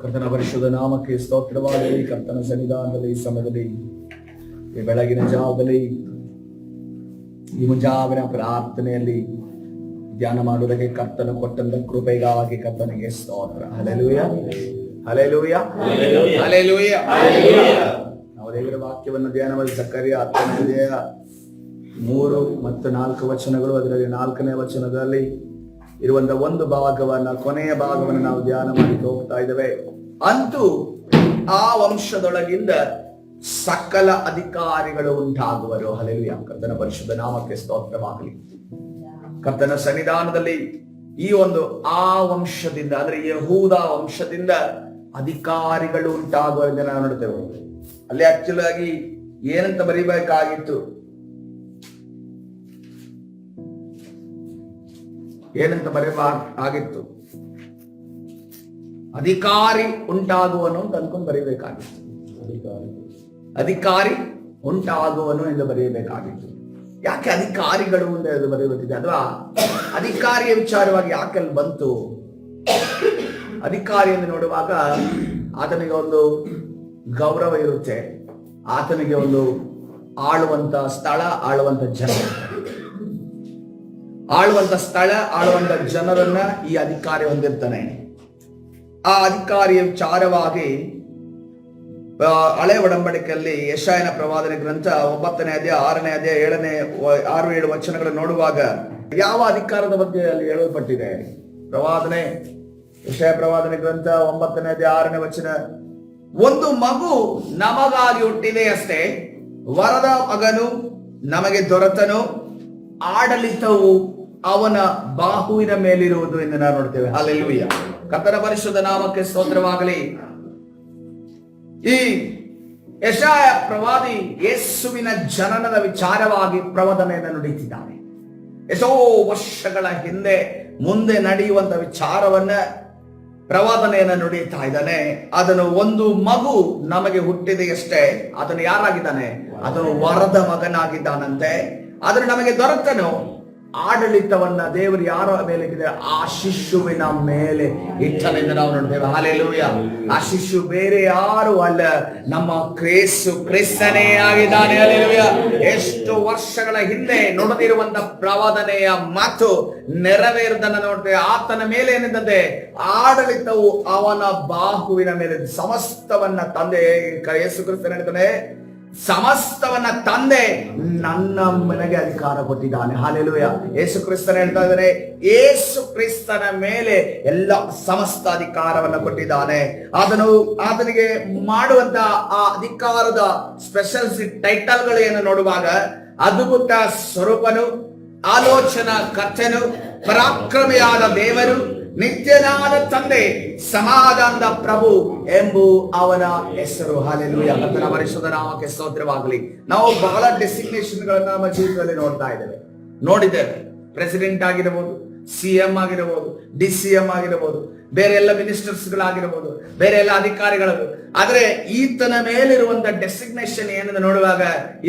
ಕರ್ತನ ಪರಿಶುದ್ಧ ನಾಮಕ್ಕೆ ಸ್ತೋತ್ರವಾಗಲಿ. ಕರ್ತನ ಸನ್ನಿಧಾನದಲ್ಲಿ ಈ ಸಮಯದಲ್ಲಿ, ಈ ಬೆಳಗಿನ ಜಾವದಲ್ಲಿ, ಈ ಮುಂಜಾವಿನ ಪ್ರಾರ್ಥನೆಯಲ್ಲಿ ಧ್ಯಾನ ಮಾಡುವುದಕ್ಕೆ ಕರ್ತನು ಕೊಟ್ಟಂತ ಕೃಪೆಗಾಗಿ ಕರ್ತನಿಗೆ ಸ್ತೋತ್ರ. Hallelujah, hallelujah, hallelujah. ನಾವು ದೇವರ ವಾಕ್ಯವನ್ನು ಧ್ಯಾನ ಮಾಡಿ ಜಕರ್ಯ 10ನೇ 3 ಮತ್ತು 4 ವಚನಗಳು, ಅದರಲ್ಲಿ 4ನೇ ವಚನದಲ್ಲಿ ಇರುವಂತಹ ಒಂದು ಭಾಗವನ್ನ, ಕೊನೆಯ ಭಾಗವನ್ನು ನಾವು ಧ್ಯಾನ ಮಾಡಿ ಹೋಗ್ತಾ ಇದ್ದೇವೆ. ಅಂತೂ ಆ ವಂಶದೊಳಗಿಂದ ಸಕಲ ಅಧಿಕಾರಿಗಳು ಉಂಟಾಗುವರು. ಹಲ್ಲೆಲೂಯಾ. ಕರ್ತನ ಪರಿಶುದ್ಧ ನಾಮಕ್ಕೆ ಸ್ತೋತ್ರವಾಗಲಿ. ಕರ್ತನ ಸನ್ನಿಧಾನದಲ್ಲಿ ಈ ಒಂದು ಆ ವಂಶದಿಂದ, ಅಂದ್ರೆ ಯಹೂದ ವಂಶದಿಂದ ಅಧಿಕಾರಿಗಳು ಉಂಟಾಗುವುದನ್ನು ನಾವು ನೋಡ್ತೇವೆ. ಅಲ್ಲಿ ಆಕ್ಚುಲ್ ಆಗಿ ಏನಂತ ಬರೀಬೇಕಾಗಿತ್ತು, ಏನಂತ ಬರೀಬೇಕಾಗಿತ್ತು, ಅಧಿಕಾರಿ ಉಂಟಾಗುವನು ಅಂತ ಅನ್ಕೊಂಡು ಬರೀಬೇಕಾಗಿತ್ತು. ಅಧಿಕಾರಿ ಉಂಟಾಗುವನು ಎಂದು ಬರೆಯಬೇಕಾಗಿತ್ತು. ಯಾಕೆ ಅಧಿಕಾರಿಗಳು ಎಂದು ಬರೆಯುತ್ತಿದೆ, ಅಥವಾ ಅಧಿಕಾರಿಯ ವಿಚಾರವಾಗಿ ಯಾಕೆಲ್ಲಿ ಬಂತು? ಅಧಿಕಾರಿ ಎಂದು ನೋಡುವಾಗ ಆತನಿಗೆ ಒಂದು ಗೌರವ ಇರುತ್ತೆ, ಆತನಿಗೆ ಒಂದು ಆಳುವಂತ ಸ್ಥಳ, ಆಳುವಂತ ಜನ, ಆಳುವಂತ ಸ್ಥಳ, ಆಳುವಂತ ಜನರನ್ನ ಈ ಅಧಿಕಾರಿ ಹೊಂದಿರ್ತಾನೆ. ಆ ಅಧಿಕಾರಿಯ ವಿಚಾರವಾಗಿ ಹಳೆ ಒಡಂಬಡಿಕೆಯಲ್ಲಿ ಯೆಶಾಯನ ಪ್ರವಾದನೆ ಗ್ರಂಥ 9ನೇ ಅಧ್ಯಾಯ 6ನೇ ಅಧ್ಯಾಯ 6-7 ವಚನಗಳನ್ನು ನೋಡುವಾಗ ಯಾವ ಅಧಿಕಾರದ ಬಗ್ಗೆ ಅಲ್ಲಿ ಹೇಳಲ್ಪಟ್ಟಿದೆ? ಪ್ರವಾದನೆ, ಯೆಶಾಯ ಪ್ರವಾದನೆ ಗ್ರಂಥ 9ನೇ ಅಧ್ಯಾಯ 6ನೇ ವಚನ, ಒಂದು ಮಗು ನಮಗಾಗಿ ಹುಟ್ಟಿದೆ ಅಷ್ಟೇ, ವರದ ಮಗನು ನಮಗೆ ದೊರೆತನು, ಆಡಳಿತವು ಅವನ ಬಾಹುವಿನ ಮೇಲಿರುವುದು ಎಂದು ನಾವು ನೋಡ್ತೇವೆ. ಹಲ್ಲೆಲೂಯಾ. ಕರ್ತನ ಪರಿಶುದ್ಧ ನಾಮಕ್ಕೆ ಸ್ತೋತ್ರವಾಗಲಿ. ಈ ಯೆಶಾಯ ಪ್ರವಾದಿ ಯೇಸುವಿನ ಜನನದ ವಿಚಾರವಾಗಿ ಪ್ರವಾದನೆಯನ್ನು ನುಡಿತಿದ್ದಾನೆ. ಎಷ್ಟೋ ವರ್ಷಗಳ ಹಿಂದೆ ಮುಂದೆ ನಡೆಯುವಂತ ವಿಚಾರವನ್ನ ಪ್ರವಾದನೆಯನ್ನು ನುಡಿತಾ ಇದ್ದಾನೆ. ಅದನ್ನು ಒಂದು ಮಗು ನಮಗೆ ಹುಟ್ಟಿದೆಯಷ್ಟೇ, ಅದನ್ನು ಯಾರಾಗಿದ್ದಾನೆ? ಅದನ್ನು ವರದ ಮಗನಾಗಿದ್ದಾನಂತೆ. ಅದನ್ನು ನಮಗೆ ದೊರೆತನು, ಆಡಳಿತವನ್ನ ದೇವರು ಯಾರ ಮೇಲೆ ಇಟ್ಟಿದೆ? ಆ ಶಿಶುವಿನ ಮೇಲೆ ಇಟ್ಟನೆಂದು ನಾವು ನೋಡ್ತೇವೆ. ಹಲ್ಲೆಲೂಯಾ. ಆ ಶಿಶು ಬೇರೆ ಯಾರು ಅಲ್ಲ, ನಮ್ಮ ಕ್ರಿಸ್ತನೇ ಆಗಿದ್ದಾನೆ. ಹಲ್ಲೆಲೂಯಾ. ಎಷ್ಟು ವರ್ಷಗಳ ಹಿಂದೆ ನುಡಿದಿರುವಂತ ಪ್ರವಾದನೆಯ ಮಾತು ನೆರವೇರದನ್ನ ನೋಡ್ತೇವೆ. ಆತನ ಮೇಲೆ ಏನಿದೆ? ಆಡಳಿತವು ಅವನ ಬಾಹುವಿನ ಮೇಲೆ. ಸಮಸ್ತವನ್ನ ತಂದೆ ಯೇಸು ಕ್ರಿಸ್ತನು ಹೇಳ್ತಾನೆ, ಸಮಸ್ತವನ್ನ ತಂದೆ ನನ್ನ ಮನೆಗೆ ಅಧಿಕಾರ ಕೊಟ್ಟಿದ್ದಾನೆ. ಹಲ್ಲೆಲೂಯಾ. ಯೇಸು ಕ್ರಿಸ್ತನ ಹೇಳ್ತಾ ಇದ್ದಾನೆ, ಯೇಸು ಕ್ರಿಸ್ತನ ಮೇಲೆ ಎಲ್ಲ ಸಮಸ್ತ ಅಧಿಕಾರವನ್ನ ಕೊಟ್ಟಿದ್ದಾನೆ. ಆತನಿಗೆ ಮಾಡುವಂತ ಆ ಅಧಿಕಾರದ ಸ್ಪೆಷಲ್ ಟೈಟಲ್ಗಳು ಏನು ನೋಡುವಾಗ, ಅದ್ಭುತ ಸ್ವರೂಪನು, ಆಲೋಚನಾ ಕರ್ತನು, ಪರಾಕ್ರಮಿಯಾದ ದೇವರು, ನಿತ್ಯನಾದ ತಂದೆ, ಸಮಾಧಾನದ ಪ್ರಭು ಎಂಬು ಅವನ ಹೆಸರು. ಹಲ್ಲೆಲೂಯಾ. ಕರ್ತನ ಪರಿಶುದ್ಧ ನಾಮಕ್ಕೆ ಸ್ತೋತ್ರವಾಗಲಿ. ನಾವು ಬಹಳ ಡೆಸಿಗ್ನೇಷನ್ ಗಳನ್ನ ನಮ್ಮ ಜೀವಿತದಲ್ಲಿ ನೋಡಿದ್ದೇವೆ. ಪ್ರೆಸಿಡೆಂಟ್ ಆಗಿರಬಹುದು, CM ಆಗಿರಬಹುದು, DCM ಆಗಿರಬಹುದು, ಬೇರೆ ಎಲ್ಲ ಮಿನಿಸ್ಟರ್ಸ್ ಗಳಾಗಿರಬಹುದು, ಬೇರೆ ಎಲ್ಲ ಅಧಿಕಾರಿಗಳು. ಆದ್ರೆ ಈತನ ಮೇಲಿರುವಂತ ಡೆಸಿಗ್ನೇಷನ್ ಏನಂತ ನೋಡುವಾಗ,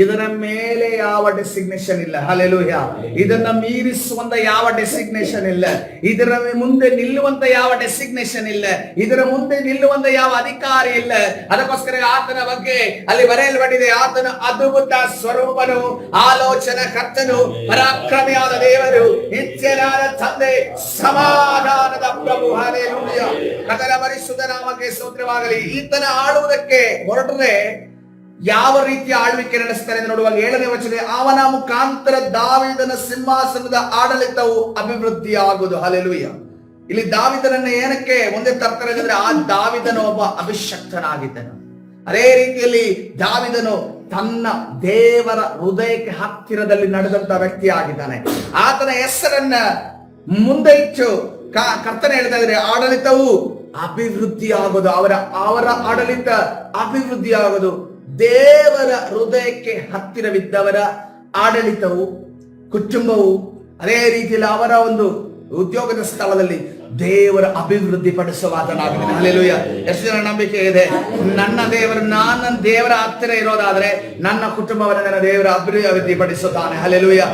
ಇದರ ಮೇಲೆ ಯಾವ ಡೆಸಿಗ್ನೇಷನ್ ಇಲ್ಲ. ಹಲ್ಲೆಲೂಯಾ. ಇದನ್ನ ಮೀರಿಸುವಂತ ಯಾವ ಡೆಸಿಗ್ನೇಷನ್ ಇಲ್ಲ, ಇದರ ಮುಂದೆ ನಿಲ್ಲುವಂತ ಯಾವ ಡೆಸಿಗ್ನೇಷನ್ ಇಲ್ಲ, ಇದರ ಮುಂದೆ ನಿಲ್ಲುವಂತ ಯಾವ ಅಧಿಕಾರಿ ಇಲ್ಲ. ಅದಕ್ಕೋಸ್ಕರ ಆತನ ಬಗ್ಗೆ ಅಲ್ಲಿ ಬರೆಯಲ್ಪಟ್ಟಿದೆ, ಆತನ ಅದ್ಭುತ ಸ್ವರೂಪನು, ಆಲೋಚನಾ ಕರ್ತನು, ಪರಾಕ್ರಮಿಯಾದ ದೇವರು, ನಿತ್ಯನಾದ ತಂದೆ, ಸಮಾಧಾನದ ಪ್ರಭು. ಹಲ್ಲೆಲೂಯಾ. ಕರ್ತನ ಪರಿಶುದ್ಧ ನಾಮಕ್ಕೆ ಸ್ತೋತ್ರವಾಗಲಿ. ಈತನ ಆಳುವುದಕ್ಕೆ ಹೊರಟರೆ ಯಾವ ರೀತಿಯ ಆಳ್ವಿಕೆ ನಡೆಸ್ತಾರೆ ಎಂದು ನೋಡುವಾಗ 7ನೇ ವಚನ, ಅವನ ಮುಖಾಂತರ ದಾವೀದನ ಸಿಂಹಾಸನದ ಆಡಳಿತವು ಅಭಿವೃದ್ಧಿಯಾಗುವುದು. ಹಲ್ಲೆಲೂಯಾ. ಇಲ್ಲಿ ದಾವೀದನನ್ನು ಏನಕ್ಕೆ ಮುಂದೆ ತರ್ತಾರೆ ಅಂದ್ರೆ, ಆ ದಾವೀದನು ಒಬ್ಬ ಅಭಿಷಕ್ತನಾಗಿದ್ದನು. ಅದೇ ರೀತಿಯಲ್ಲಿ ದಾವೀದನು ತನ್ನ ದೇವರ ಹೃದಯಕ್ಕೆ ಹತ್ತಿರದಲ್ಲಿ ನಡೆದಂತ ವ್ಯಕ್ತಿ ಆಗಿದ್ದಾನೆ. ಆತನ ಹೆಸರನ್ನ ಮುಂದೆ ಇಟ್ಟು ಕರ್ತನೆ ಹೇಳ್ತಾ ಇದ್ರೆ, ಆಡಳಿತವು ಅಭಿವೃದ್ಧಿ ಆಗೋದು, ಅವರ ಆಡಳಿತ ಅಭಿವೃದ್ಧಿ ಆಗೋದು. ದೇವರ ಹೃದಯಕ್ಕೆ ಹತ್ತಿರವಿದ್ದವರ ಆಡಳಿತವು, ಕುಟುಂಬವು, ಅದೇ ರೀತಿಯಲ್ಲಿ ಅವರ ಒಂದು ಉದ್ಯೋಗದ ಸ್ಥಳದಲ್ಲಿ ದೇವರ ಅಭಿವೃದ್ಧಿ ಪಡಿಸುವಾತನಾಗಿದ್ದಾನೆ. ಹಲ್ಲೆಲೂಯಾ. ಎಷ್ಟು ಜನ ನಂಬಿಕೆ ಇದೆ? ನನ್ನ ದೇವರು, ನಾನು ದೇವರ ಹತ್ತಿರ ಇರೋದಾದ್ರೆ ನನ್ನ ಕುಟುಂಬವನ್ನು ನನ್ನ ದೇವರ ಅಭಿವೃದ್ಧಿ ಪಡಿಸುತ್ತಾನೆ. ಹಲ್ಲೆಲೂಯಾ.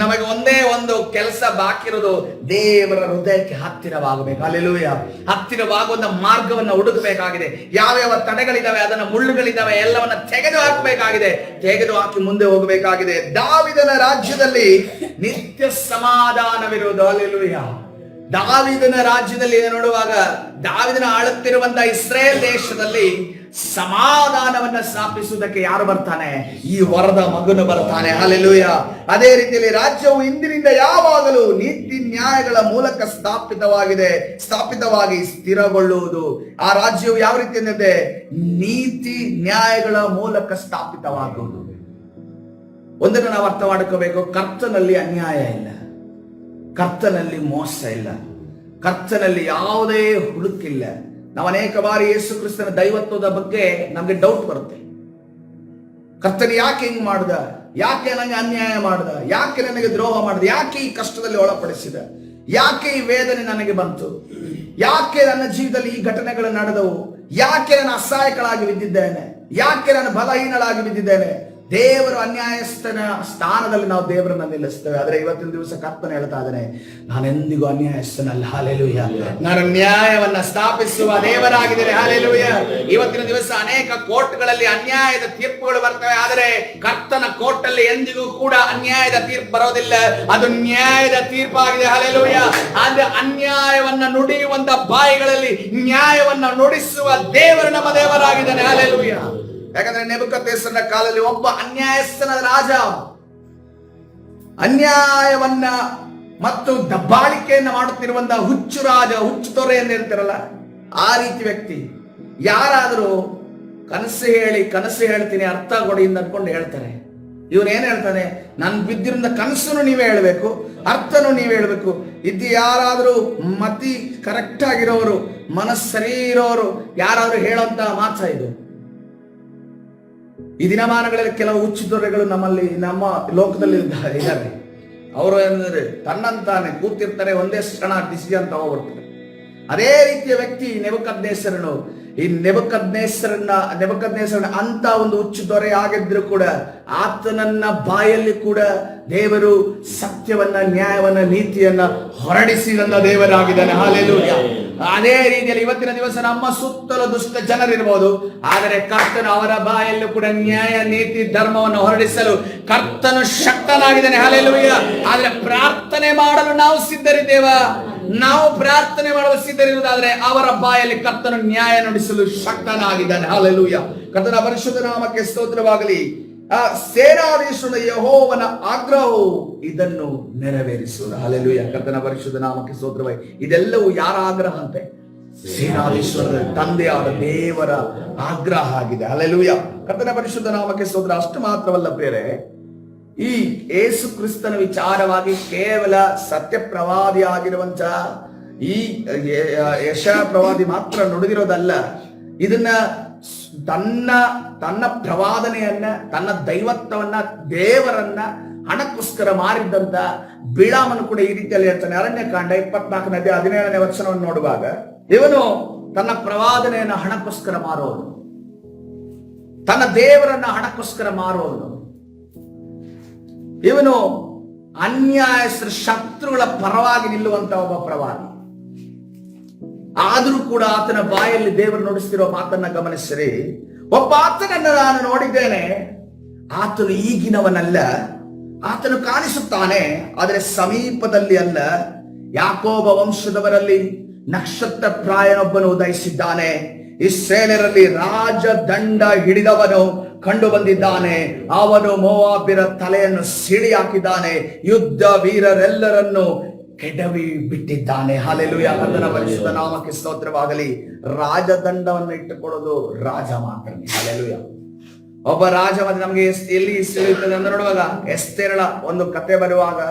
ನಮಗೆ ಒಂದೇ ಒಂದು ಕೆಲಸ ಬಾಕಿ ಇರೋದು, ದೇವರ ಹೃದಯಕ್ಕೆ ಹತ್ತಿರವಾಗಬೇಕು. ಹಲ್ಲೆಲೂಯಾ. ಹತ್ತಿರವಾಗುವ ಮಾರ್ಗವನ್ನು ಹುಡುಕಬೇಕಾಗಿದೆ. ಯಾವ್ಯಾವ ತಡೆಗಳಿದಾವೆ, ಅದನ್ನ ಮುಳ್ಳುಗಳಿದಾವೆ, ಎಲ್ಲವನ್ನ ತೆಗೆದು ಹಾಕಬೇಕಾಗಿದೆ. ತೆಗೆದು ಹಾಕಿ ಮುಂದೆ ಹೋಗಬೇಕಾಗಿದೆ. ದಾವೀದನ ರಾಜ್ಯದಲ್ಲಿ ನಿತ್ಯ ಸಮಾಧಾನವಿರುವುದು. ಹಲ್ಲೆಲೂಯಾ. ದಾವೀದನ ರಾಜ್ಯದಲ್ಲಿ ನೋಡುವಾಗ, ದಾವೀದನ ಆಳುತ್ತಿರುವಂತಹ ಇಸ್ರೇಲ್ ದೇಶದಲ್ಲಿ ಸಮಾಧಾನವನ್ನ ಸ್ಥಾಪಿಸುವುದಕ್ಕೆ ಯಾರು ಬರ್ತಾನೆ? ಈ ವರದ ಮಗನು ಬರ್ತಾನೆ. ಹಲ್ಲೆಲೂಯಾ. ಅದೇ ರೀತಿಯಲ್ಲಿ ರಾಜ್ಯವು ಇಂದಿನಿಂದ ಯಾವಾಗಲೂ ನೀತಿ ನ್ಯಾಯಗಳ ಮೂಲಕ ಸ್ಥಾಪಿತವಾಗಿ ಸ್ಥಿರಗೊಳ್ಳುವುದು. ಆ ರಾಜ್ಯವು ಯಾವ ರೀತಿ ಅಂದರೆ ನೀತಿ ನ್ಯಾಯಗಳ ಮೂಲಕ ಸ್ಥಾಪಿತವಾಗುವುದು. ಒಂದನ್ನು ನಾವು ಅರ್ಥ ಮಾಡಿಕೋಬೇಕು, ಕರ್ತನಲ್ಲಿ ಅನ್ಯಾಯ ಇಲ್ಲ, ಕರ್ತನಲ್ಲಿ ಮೋಸ ಇಲ್ಲ, ಕರ್ತನಲ್ಲಿ ಯಾವುದೇ ಹುಡುಕಿಲ್ಲ. ನಾವು ಅನೇಕ ಬಾರಿ ಯೇಸು ಕ್ರಿಸ್ತನ ದೈವತ್ವದ ಬಗ್ಗೆ ನಮ್ಗೆ ಡೌಟ್ ಬರುತ್ತೆ. ಕರ್ತನ ಯಾಕೆ ಹಿಂಗ್ ಮಾಡ್ದ? ಯಾಕೆ ನನಗೆ ಅನ್ಯಾಯ ಮಾಡ್ದ? ಯಾಕೆ ನನಗೆ ದ್ರೋಹ ಮಾಡ್ದ? ಯಾಕೆ ಈ ಕಷ್ಟದಲ್ಲಿ ಒಳಪಡಿಸಿದ? ಯಾಕೆ ಈ ವೇದನೆ ನನಗೆ ಬಂತು? ಯಾಕೆ ನನ್ನ ಜೀವಿತದಲ್ಲಿ ಈ ಘಟನೆಗಳು ನಡೆದವು? ಯಾಕೆ ನಾನು ಅಸಹಾಯಕಳಾಗಿ ಬಿದ್ದಿದ್ದೇನೆ? ಯಾಕೆ ನಾನು ಬಲಹೀನಳಾಗಿ ಬಿದ್ದಿದ್ದೇನೆ? ದೇವರು ಅನ್ಯಾಯಸ್ಥನ ಸ್ಥಾನದಲ್ಲಿ ನಾವು ದೇವರನ್ನ ನಿಲ್ಲಿಸ್ತೇವೆ. ಆದ್ರೆ ಇವತ್ತಿನ ದಿವಸ ಕರ್ತನ ಹೇಳ್ತಾ ಇದ್ದಾನೆ, ನಾನೆಂದಿಗೂ ಅನ್ಯಾಯಸ್ಥನಲ್ಲ. ಹಲ್ಲೆಲೂಯಾ. ನಾನು ನ್ಯಾಯವನ್ನ ಸ್ಥಾಪಿಸುವ ದೇವರಾಗಿದ್ದೇನೆ. ಹಲ್ಲೆಲೂಯಾ. ಇವತ್ತಿನ ದಿವಸ ಅನೇಕ ಕೋರ್ಟ್ಗಳಲ್ಲಿ ಅನ್ಯಾಯದ ತೀರ್ಪುಗಳು ಬರ್ತವೆ, ಆದರೆ ಕರ್ತನ ಕೋರ್ಟ್ ಅಲ್ಲಿ ಎಂದಿಗೂ ಕೂಡ ಅನ್ಯಾಯದ ತೀರ್ಪು ಬರೋದಿಲ್ಲ. ಅದು ನ್ಯಾಯದ ತೀರ್ಪಾಗಿದೆ. ಹಲ್ಲೆಲೂಯಾ. ಆದ್ರೆ ಅನ್ಯಾಯವನ್ನ ನುಡಿಯುವಂತ ಬಾಯಿಗಳಲ್ಲಿ ನ್ಯಾಯವನ್ನ ನುಡಿಸುವ ದೇವರು ನಮ್ಮ ದೇವರಾಗಿದ್ದಾನೆ. ಹಲ್ಲೆಲೂಯಾ. ಯಾಕಂದ್ರೆ ನೆಬೂಕದ್ನೆಚ್ಚರನ ಕಾಲದಲ್ಲಿ ಒಬ್ಬ ಅನ್ಯಾಯಸ್ಥನ ರಾಜ, ಅನ್ಯಾಯವನ್ನ ಮತ್ತು ದಬ್ಬಾಳಿಕೆಯನ್ನ ಮಾಡುತ್ತಿರುವಂತಹ ಹುಚ್ಚು ರಾಜ, ಹುಚ್ಚು ತೊರೆ ಎಂದು ಹೇಳ್ತಿರಲ್ಲ, ಆ ರೀತಿ ವ್ಯಕ್ತಿ. ಯಾರಾದರೂ ಕನಸು ಹೇಳ್ತೀನಿ, ಅರ್ಥ ಕೊಡಿ ಅಂದ್ಕೊಂಡು ಹೇಳ್ತಾರೆ. ಇವನು ಏನ್ ಹೇಳ್ತಾನೆ? ನಾನು ಬಿದ್ದಿರಿಂದ ಕನಸನ್ನು ನೀವೇ ಹೇಳ್ಬೇಕು, ಅರ್ಥನು ನೀವೇ ಹೇಳ್ಬೇಕು. ಇದು ಯಾರಾದರೂ ಮತಿ ಕರೆಕ್ಟ್ ಆಗಿರೋರು, ಮನಸ್ಸು ಸರಿ ಇರೋರು ಯಾರಾದ್ರೂ ಹೇಳೋಂತ ಮಾತ ಇದು. ಈ ದಿನಮಾನಗಳಲ್ಲಿ ಕೆಲವು ಹುಚ್ಚು ದೊರೆಗಳು ನಮ್ಮ ಲೋಕದಲ್ಲಿ ಇದ್ದಾರೆ. ಅವರು ಏನಂದ್ರೆ ತನ್ನಂತಾನೆ ಕೂತಿರ್ತಾರೆ, ಒಂದೇ ಕ್ಷಣ ಡಿಸಿಷನ್ ತಗೋಬಿಡ್ತಾರೆ. ಅದೇ ರೀತಿಯ ವ್ಯಕ್ತಿ ನೆಬೂಕದ್ನೆಚ್ಚರನು. ಈ ನೆಬೂಕದ್ನೆಚ್ಚರನ ಅಂತ ಒಂದು ಹುಚ್ಚು ದೊರೆ ಆಗಿದ್ರು ಕೂಡ ಆತನನ್ನ ಬಾಯಲ್ಲಿ ಕೂಡ ದೇವರು ಸತ್ಯವನ್ನ, ನ್ಯಾಯವನ್ನ, ನೀತಿಯನ್ನ ಹೊರಡಿಸಿ ನನ್ನ ದೇವರಾಗಿದ್ದಾನೆ. ಹಲ್ಲೆಲೂಯಾ. ಅದೇ ರೀತಿಯಲ್ಲಿ ಇವತ್ತಿನ ದಿವಸ ನಮ್ಮ ಸುತ್ತಲೂ ದುಷ್ಟ ಜನರಿರ್ಬೋದು, ಆದರೆ ಕರ್ತನು ಅವರ ಬಾಯಲ್ಲೂ ಕೂಡ ನ್ಯಾಯ, ನೀತಿ, ಧರ್ಮವನ್ನು ಹೊರಡಿಸಲು ಕರ್ತನು ಶಕ್ತನಾಗಿದ್ದಾನೆ. ಹಲ್ಲೆಲೂಯಾ. ಆದ್ರೆ ಪ್ರಾರ್ಥನೆ ಮಾಡಲು ನಾವು ಸಿದ್ಧರಿದ್ದೇವ. ನಾವು ಪ್ರಾರ್ಥನೆ ಮಾಡಲು ಸಿದ್ಧರಿರುವುದಾದ್ರೆ ಅವರ ಬಾಯಲ್ಲಿ ಕರ್ತನು ನ್ಯಾಯ ನುಡಿಸಲು ಶಕ್ತನಾಗಿದ್ದಾನೆ. ಹಲ್ಲೆಲೂಯಾ. ಕರ್ತನ ಪರಿಶುದ್ಧ ನಾಮಕ್ಕೆ ಸ್ತೋತ್ರವಾಗಲಿ. ಆ ಸೇನಾಧೀಶ್ವರ ಯೆಹೋವನ ಆಗ್ರಹವು ಇದನ್ನು ನೆರವೇರಿಸುವುದು. ಹಲ್ಲೆಲೂಯಾ. ಕರ್ತನ ಪರಿಶುದ್ಧ ನಾಮಕ್ಕೆ ಸ್ತೋತ್ರವಾಗಿ. ಇದೆಲ್ಲವೂ ಯಾರ ಆಗ್ರಹ ಅಂತೆ? ಸೇನಾಧೀಶ್ವರದ ತಂದೆಯಾದ ದೇವರ ಆಗ್ರಹ ಆಗಿದೆ. ಹಲ್ಲೆಲೂಯಾ. ಕರ್ತನ ಪರಿಶುದ್ಧ ನಾಮಕ್ಕೆ ಸ್ತೋತ್ರ. ಅಷ್ಟು ಮಾತ್ರವಲ್ಲ ಪ್ರಿಯರೇ, ಈ ಯೇಸು ಕ್ರಿಸ್ತನ ವಿಚಾರವಾಗಿ ಕೇವಲ ಸತ್ಯ ಪ್ರವಾದಿ ಆಗಿರುವಂತ ಈ ಯೆಶಾಯ ಪ್ರವಾದಿ ಮಾತ್ರ ನುಡಿದಿರೋದಲ್ಲ, ಇದನ್ನ ತನ್ನ ಪ್ರವಾದನೆಯನ್ನ, ತನ್ನ ದೈವತ್ವವನ್ನ, ದೇವರನ್ನ ಹಣಕ್ಕೋಸ್ಕರ ಮಾರಿದ್ದಂತ ಬಿಳಾಮನು ಕೂಡ ಈ ರೀತಿಯಲ್ಲಿ ಹೇಳ್ತಾನೆ. ಅರಣ್ಯಕಾಂಡ 24ನೇ ಅಧ್ಯಾಯ 17ನೇ ವಚನವನ್ನು ನೋಡುವಾಗ, ಇವನು ತನ್ನ ಪ್ರವಾದನೆಯನ್ನು ಹಣಕ್ಕೋಸ್ಕರ ಮಾರೋನು, ತನ್ನ ದೇವರನ್ನ ಹಣಕ್ಕೋಸ್ಕರ ಮಾರೋನು. ಇವನು ಅನ್ಯಾಯಸ್ಥರ ಶತ್ರುಗಳ ಪರವಾಗಿ ನಿಲ್ಲುವಂತ ಒಬ್ಬ ಪ್ರವಾದಿ. ಆದರೂ ಕೂಡ ಆತನ ಬಾಯಲ್ಲಿ ದೇವರು ನುಡಿಸ್ತಿರೋ ಮಾತನ್ನ ಗಮನಿಸಿರಿ. ಒಬ್ಬ ಆತನನ್ನು ನಾನು ನೋಡಿದ್ದೇನೆ, ಆತನು ಈಗಿನವನಲ್ಲ, ಆತನು ಕಾಣಿಸುತ್ತಾನೆ, ಆದರೆ ಸಮೀಪದಲ್ಲಿ ಅಲ್ಲ. ಯಾಕೋಬ ವಂಶದವರಲ್ಲಿ ನಕ್ಷತ್ರ ಪ್ರಾಯನೊಬ್ಬನು ಉದಯಿಸಿದ್ದಾನೆ. ಇಸ್ರಾಯೇಲರಲ್ಲಿ ರಾಜದಂಡ ಹಿಡಿದವನು ಕಂಡು ಬಂದಿದ್ದಾನೆ. ಅವನು ಮೋವಾಬ್ಯರ ತಲೆಯನ್ನು ಸಿಡಿ ಹಾಕಿದ್ದಾನೆ, ಯುದ್ಧ ವೀರರೆಲ್ಲರನ್ನು ಕೆಡವಿ ಬಿಟ್ಟಿದ್ದಾನೆ. ಹಲ್ಲೆಲೂಯಾ. ಕರ್ತನ ಪರಿಶುದ್ಧ ನಾಮಕ್ಕೆ ಸ್ತೋತ್ರವಾಗಲಿ. ರಾಜದಂಡವನ್ನು ಇಟ್ಟುಕೊಳ್ಳೋದು ರಾಜ ಮಾತ್ರ. ಹಲ್ಲೆಲೂಯಾ. ಒಬ್ಬ ರಾಜ ನಮಗೆ ಎಲ್ಲಿ ಸಿಗುತ್ತದೆ ಅಂತ ನೋಡುವಾಗ, ಎಸ್ತೇರಳ ಒಂದು ಕತೆ ಬರುವಾಗ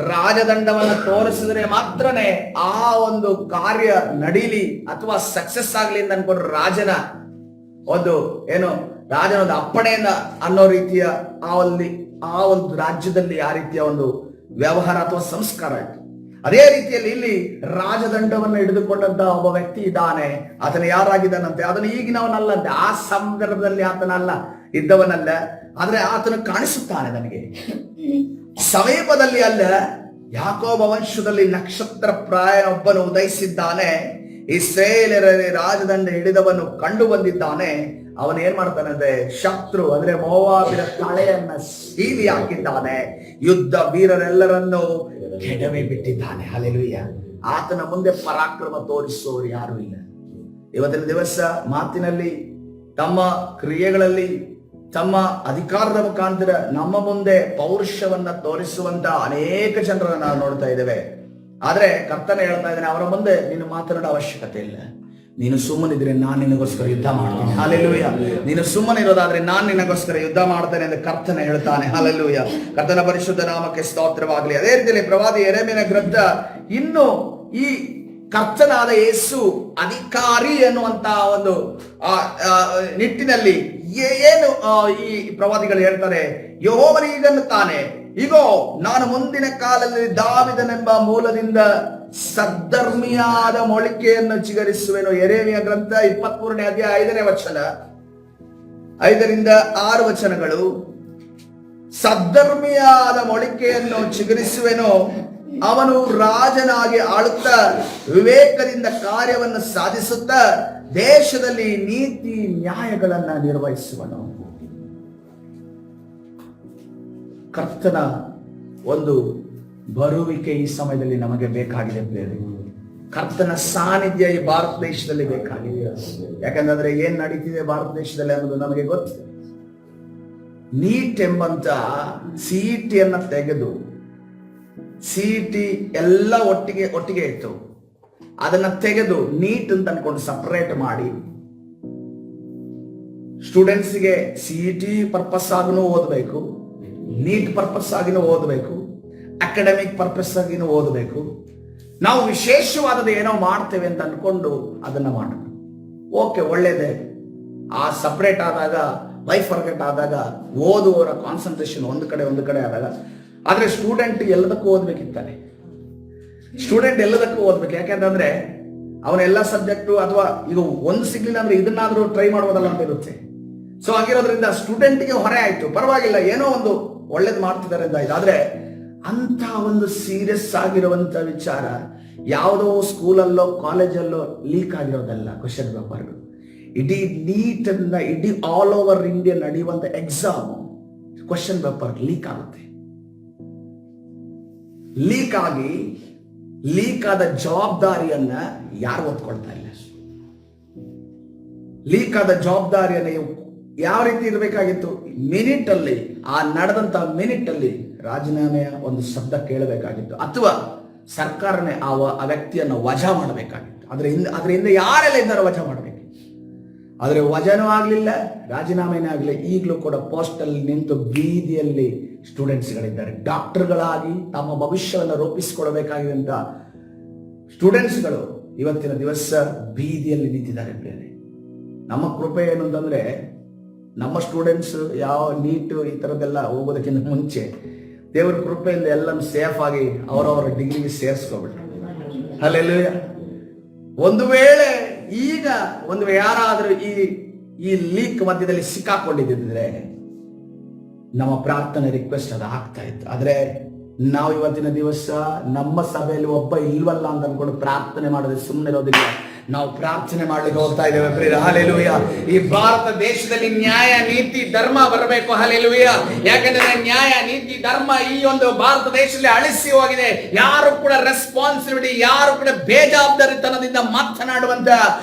ರಾಜದಂಡವನ್ನು ತೋರಿಸಿದ್ರೆ ಮಾತ್ರನೇ ಆ ಒಂದು ಕಾರ್ಯ ನಡೀಲಿ ಅಥವಾ ಸಕ್ಸಸ್ ಆಗ್ಲಿ ಅಂತ ಅನ್ಕೊಂಡ್ರು. ರಾಜನ ಒಂದು ಅಪ್ಪಣೆಯನ್ನ ಅನ್ನೋ ರೀತಿಯ ಆ ಒಂದು ರಾಜ್ಯದಲ್ಲಿ ಆ ರೀತಿಯ ಒಂದು ವ್ಯವಹಾರ ಅಥವಾ ಸಂಸ್ಕಾರ ಆಯ್ತು. ಅದೇ ರೀತಿಯಲ್ಲಿ ಇಲ್ಲಿ ರಾಜದಂಡವನ್ನು ಹಿಡಿದುಕೊಂಡಂತ ಒಬ್ಬ ವ್ಯಕ್ತಿ ಇದ್ದಾನೆ. ಆತನು ಯಾರಾಗಿದ್ದಾನಂತೆ? ಅದನ್ನು ಈಗಿನವನಲ್ಲಂತೆ, ಆ ಸಂದರ್ಭದಲ್ಲಿ ಆತನಲ್ಲ ಇದ್ದವನಲ್ಲ. ಆದ್ರೆ ಆತನು ಕಾಣಿಸುತ್ತಾನೆ ನನಗೆ ಸಮೀಪದಲ್ಲಿ ಅಲ್ಲ. ಯಾಕೋಬ ವಂಶದಲ್ಲಿ ನಕ್ಷತ್ರ ಪ್ರಾಯನೊಬ್ಬನು ಉದಯಿಸಿದ್ದಾನೆ. ಇಸ್ರಾಯೇಲರಲ್ಲಿ ರಾಜದಂಡ ಹಿಡಿದವನು ಕಂಡು ಬಂದಿದ್ದಾನೆ. ಅವನು ಏನ್ ಮಾಡ್ತಾನಂದ್ರೆ ಶತ್ರು ಅಂದ್ರೆ ಮೋವಾಬಿನ ತಲೆಯನ್ನ ಸೀಲಿ ಹಾಕಿದ್ದಾನೆ. ಯುದ್ಧ ವೀರರೆಲ್ಲರನ್ನು ಕೆಡವಿ ಬಿಟ್ಟಿದ್ದಾನೆ. ಹಲ್ಲೆಲೂಯ. ಆತನ ಮುಂದೆ ಪರಾಕ್ರಮ ತೋರಿಸುವವರು ಯಾರು ಇಲ್ಲ. ಇವತ್ತಿನ ದಿವಸ ಮಾತಿನಲ್ಲಿ, ತಮ್ಮ ಕ್ರಿಯೆಗಳಲ್ಲಿ, ತಮ್ಮ ಅಧಿಕಾರದ ಮುಖಾಂತರ ನಮ್ಮ ಮುಂದೆ ಪೌರುಷವನ್ನ ತೋರಿಸುವಂತ ಅನೇಕ ಜನರನ್ನ ನಾವು ನೋಡ್ತಾ ಇದ್ದೇವೆ. ಆದ್ರೆ ಕರ್ತನ ಹೇಳ್ತಾ ಇದ್ದಾನೆ, ಅವರ ಮುಂದೆ ನೀನು ಮಾತನಾಡೋ ಅವಶ್ಯಕತೆ ಇಲ್ಲ. ನೀನು ಸುಮ್ಮನಿದ್ರೆ ನಾನು ನಿನಗೋಸ್ಕರ ಯುದ್ಧ ಮಾಡ್ತೇನೆ. ಹಲ್ಲೆಲೂಯ. ನೀನು ಸುಮ್ಮನೆ ಇರೋದಾದ್ರೆ ನಾನು ನಿನಗೋಸ್ಕರ ಯುದ್ಧ ಮಾಡ್ತೇನೆ ಎಂದು ಕರ್ತನ ಹೇಳ್ತಾನೆ. ಹಲ್ಲೆಲೂಯ. ಕರ್ತನ ಪರಿಶುದ್ಧ ನಾಮಕ್ಕೆ ಸ್ತೋತ್ರವಾಗಲಿ. ಅದೇ ರೀತಿಯಲ್ಲಿ ಪ್ರವಾದಿ ಯೆರೆಮೀಯನ ಗ್ರಂಥ ಇನ್ನು ಈ ಕರ್ತನಾದ ಯೇಸು ಅಧಿಕಾರಿ ಎನ್ನುವಂತ ಒಂದು ನಿಟ್ಟಿನಲ್ಲಿ ಏನು ಈ ಪ್ರವಾದಿಗಳು ಹೇಳ್ತಾರೆ? ಯೆಹೋವನಿಗನ್ನುತ್ತಾನೆ, ಇಗೋ ನಾನು ಮುಂದಿನ ಕಾಲದಲ್ಲಿ ದಾವೀದನೆಂಬ ಮೂಲದಿಂದ ಸದ್ಧರ್ಮಿಯಾದ ಮೊಳಿಕೆಯನ್ನು ಚಿಗುರಿಸುವೆನು. ಯೆರೆಮೀಯ ಗ್ರಂಥ 23ನೇ ಅಧ್ಯಾಯ 5ನೇ ವಚನ, 5ರಿಂದ 6 ವಚನಗಳು. ಸದ್ಧರ್ಮಿಯಾದ ಮೊಳಿಕೆಯನ್ನು ಚಿಗುರಿಸುವೆನು. ಅವನು ರಾಜನಾಗಿ ಆಳುತ್ತಾ ವಿವೇಕದಿಂದ ಕಾರ್ಯವನ್ನು ಸಾಧಿಸುತ್ತಾ ದೇಶದಲ್ಲಿ ನೀತಿ ನ್ಯಾಯಗಳನ್ನ ನಿರ್ವಹಿಸುವನು. ಕರ್ತನ ಒಂದು ಬರುವಿಕೆ ಈ ಸಮಯದಲ್ಲಿ ನಮಗೆ ಬೇಕಾಗಿದೆ ಪ್ರಿಯರೇ. ಕರ್ತನ ಸಾನ್ನಿಧ್ಯ ಈ ಭಾರತ ದೇಶದಲ್ಲಿ ಬೇಕಾಗಿದೆ. ಯಾಕಂದ್ರೆ ಏನ್ ನಡೀತಿದೆ ಭಾರತ ದೇಶದಲ್ಲಿ ಅನ್ನೋದು ನಮಗೆ ಗೊತ್ತಿದೆ. ನೀಟ್ ಎಂಬಂತ ಸಿಇಟಿಯನ್ನ ತೆಗೆದು, ಸಿಇಟಿ ಎಲ್ಲ ಒಟ್ಟಿಗೆ ಇತ್ತು, ಅದನ್ನ ತೆಗೆದು ನೀಟ್ ಅಂತ ಅನ್ಕೊಂಡು ಸಪರೇಟ್ ಮಾಡಿ ಸ್ಟೂಡೆಂಟ್ಸ್ಗೆ ಸಿಇಟಿ ಪರ್ಪಸ್ ಆಗಿನೂ ಓದಬೇಕು, ನೀಟ್ ಪರ್ಪಸ್ ಆಗಿನೂ ಓದಬೇಕು, ಅಕಾಡೆಮಿಕ್ ಪರ್ಪಸ್ ಆಗಿನೂ ಓದಬೇಕು. ನಾವು ವಿಶೇಷವಾದದ್ದು ಏನೋ ಮಾಡ್ತೇವೆ ಅಂತ ಅನ್ಕೊಂಡು ಅದನ್ನ ಮಾಡೋಣ. ಓಕೆ, ಒಳ್ಳೇದೇ. ಆ ಸಪರೇಟ್ ಆದಾಗ, ಬೈಫರ್ಗೆಟ್ ಆದಾಗ ಓದುವವರ ಕಾನ್ಸಂಟ್ರೇಷನ್ ಒಂದು ಕಡೆ ಆದಾಗ. ಆದ್ರೆ ಸ್ಟೂಡೆಂಟ್ ಎಲ್ಲದಕ್ಕೂ ಓದ್ಬೇಕಿತ್ತಾನೆ. ಸ್ಟೂಡೆಂಟ್ ಎಲ್ಲದಕ್ಕೂ ಓದ್ಬೇಕು. ಯಾಕೆಂತಂದ್ರೆ ಅವನೆಲ್ಲ ಸಬ್ಜೆಕ್ಟು ಅಥವಾ ಇದು ಒಂದು ಸಿಗ್ಲಿಲ್ಲ ಅಂದ್ರೆ ಇದನ್ನಾದ್ರೂ ಟ್ರೈ ಮಾಡ್ಬೋದಲ್ಲ ಅಂತ ಇರುತ್ತೆ. ಸೊ ಹಾಗಿರೋದ್ರಿಂದ ಸ್ಟೂಡೆಂಟ್ಗೆ ಹೊರೆ ಆಯ್ತು, ಪರವಾಗಿಲ್ಲ, ಏನೋ ಒಂದು ಒಳ್ಳೇದು ಮಾಡ್ತಿದ್ದಾರೆ ಅಂತ ಆಯ್ತು. ಆದ್ರೆ ಅಂತ ಒಂದು ಸೀರಿಯಸ್ ಆಗಿರುವಂತ ವಿಚಾರ ಯಾವುದೋ ಸ್ಕೂಲಲ್ಲೋ ಕಾಲೇಜಲ್ಲೋ ಲೀಕ್ ಆಗಿರೋದಲ್ಲ. ಕ್ವಶನ್ ಪೇಪರ್ಗಳು ಇಡೀ ನೀಟ್ ಅನ್ನ ಇಡೀ ಆಲ್ ಓವರ್ ಇಂಡಿಯಾ ನಡೆಯುವಂತ ಎಕ್ಸಾಮ್ ಕ್ವಶನ್ ಪೇಪರ್ ಲೀಕ್ ಆಗುತ್ತೆ. ಲೀಕ್ ಆಗಿ ಲೀಕ್ ಆದ ಜವಾಬ್ದಾರಿಯನ್ನ ಯಾರು ಹೊತ್ಕೊಳ್ತಾ ಇಲ್ಲ. ಲೀಕ್ ಆದ ಜವಾಬ್ದಾರಿಯನ್ನ ಯಾವ ರೀತಿ ಇರಬೇಕಾಗಿತ್ತು? ಮಿನಿಟ್ ಅಲ್ಲಿ, ಆ ನಡೆದಂತ ಮಿನಿಟ್ ಅಲ್ಲಿ ರಾಜೀನಾಮೆಯ ಒಂದು ಶಬ್ದ ಕೇಳಬೇಕಾಗಿತ್ತು, ಅಥವಾ ಸರ್ಕಾರನೇ ಆ ವ್ಯಕ್ತಿಯನ್ನು ವಜಾ ಮಾಡಬೇಕಾಗಿತ್ತು. ಅದರಿಂದ ಯಾರೆಲ್ಲ ಇದ್ದಾರೋ ವಜಾ ಮಾಡಬೇಕು. ಆದ್ರೆ ವಜಾನೂ ಆಗ್ಲಿಲ್ಲ, ರಾಜೀನಾಮೆನೇ ಆಗಲಿಲ್ಲ. ಈಗಲೂ ಕೂಡ ಪೋಸ್ಟಲ್ಲಿ ನಿಂತು ಬೀದಿಯಲ್ಲಿ ಸ್ಟೂಡೆಂಟ್ಸ್ಗಳಿದ್ದಾರೆ. ಡಾಕ್ಟರ್ಗಳಾಗಿ ತಮ್ಮ ಭವಿಷ್ಯವನ್ನು ರೂಪಿಸಿಕೊಡಬೇಕಾಗಿರುವಂತ ಸ್ಟೂಡೆಂಟ್ಸ್ಗಳು ಇವತ್ತಿನ ದಿವಸ ಬೀದಿಯಲ್ಲಿ ನಿಂತಿದ್ದಾರೆ ಬೇರೆ. ನಮ್ಮ ಕೃಪೆ ಏನು ಅಂತಂದ್ರೆ, ನಮ್ಮ ಸ್ಟೂಡೆಂಟ್ಸ್ ಯಾವ ನೀಟು ಈ ಥರದ್ದೆಲ್ಲ ಹೋಗೋದಕ್ಕಿಂತ ಮುಂಚೆ ದೇವರ ಕೃಪೆಯಿಂದ ಎಲ್ಲನೂ ಸೇಫ್ ಆಗಿ ಅವರವರ ಡಿಗ್ರಿಗೆ ಸೇರಿಸ್ಕೊಬಿಟ್ರು. ಹಲ್ಲೆಲೂಯ. ಒಂದು ವೇಳೆ ಈಗ ಯಾರಾದರೂ ಈ ಲೀಕ್ ಮಧ್ಯದಲ್ಲಿ ಸಿಕ್ಕಾಕೊಂಡಿದ್ದರೆ ನಮ್ಮ ಪ್ರಾರ್ಥನೆ ರಿಕ್ವೆಸ್ಟ್ ಅದು ಆಗ್ತಾ ಇತ್ತು. ಆದ್ರೆ ನಾವು ಇವತ್ತಿನ ದಿವಸ ನಮ್ಮ ಸಭೆಯಲ್ಲಿ ಒಬ್ಬ ಇಲ್ವಲ್ಲ ಅಂತ ಅನ್ಕೊಂಡು ಪ್ರಾರ್ಥನೆ ಮಾಡೋದು ಸುಮ್ಮನೆ ಇರೋದಿಲ್ಲ. ನಾವು ಪ್ರಾರ್ಥನೆ ಮಾಡ್ಲಿಕ್ಕೆ ಹೋಗ್ತಾ ಇದ್ದೇವೆ ಪ್ರಿಯರೇ. ಹಲ್ಲೆಲೂಯ. ಈ ಭಾರತ ದೇಶದಲ್ಲಿ ನ್ಯಾಯ, ನೀತಿ, ಧರ್ಮ ಬರಬೇಕು. ಹಲ್ಲೆಲೂಯ. ಯಾಕಂದ್ರೆ ನ್ಯಾಯ, ನೀತಿ, ಧರ್ಮ ಈ ಒಂದು ಭಾರತ ದೇಶದಲ್ಲಿ ಅಳಿಸಿ ಹೋಗಿದೆ. ಯಾರು ಕೂಡ ರೆಸ್ಪಾನ್ಸಿಬಿಲಿಟಿ, ಯಾರು ಕೂಡ ಬೇಜವಾಬ್ದಾರಿತನದಿಂದ ಮಾತನಾಡುವಂತ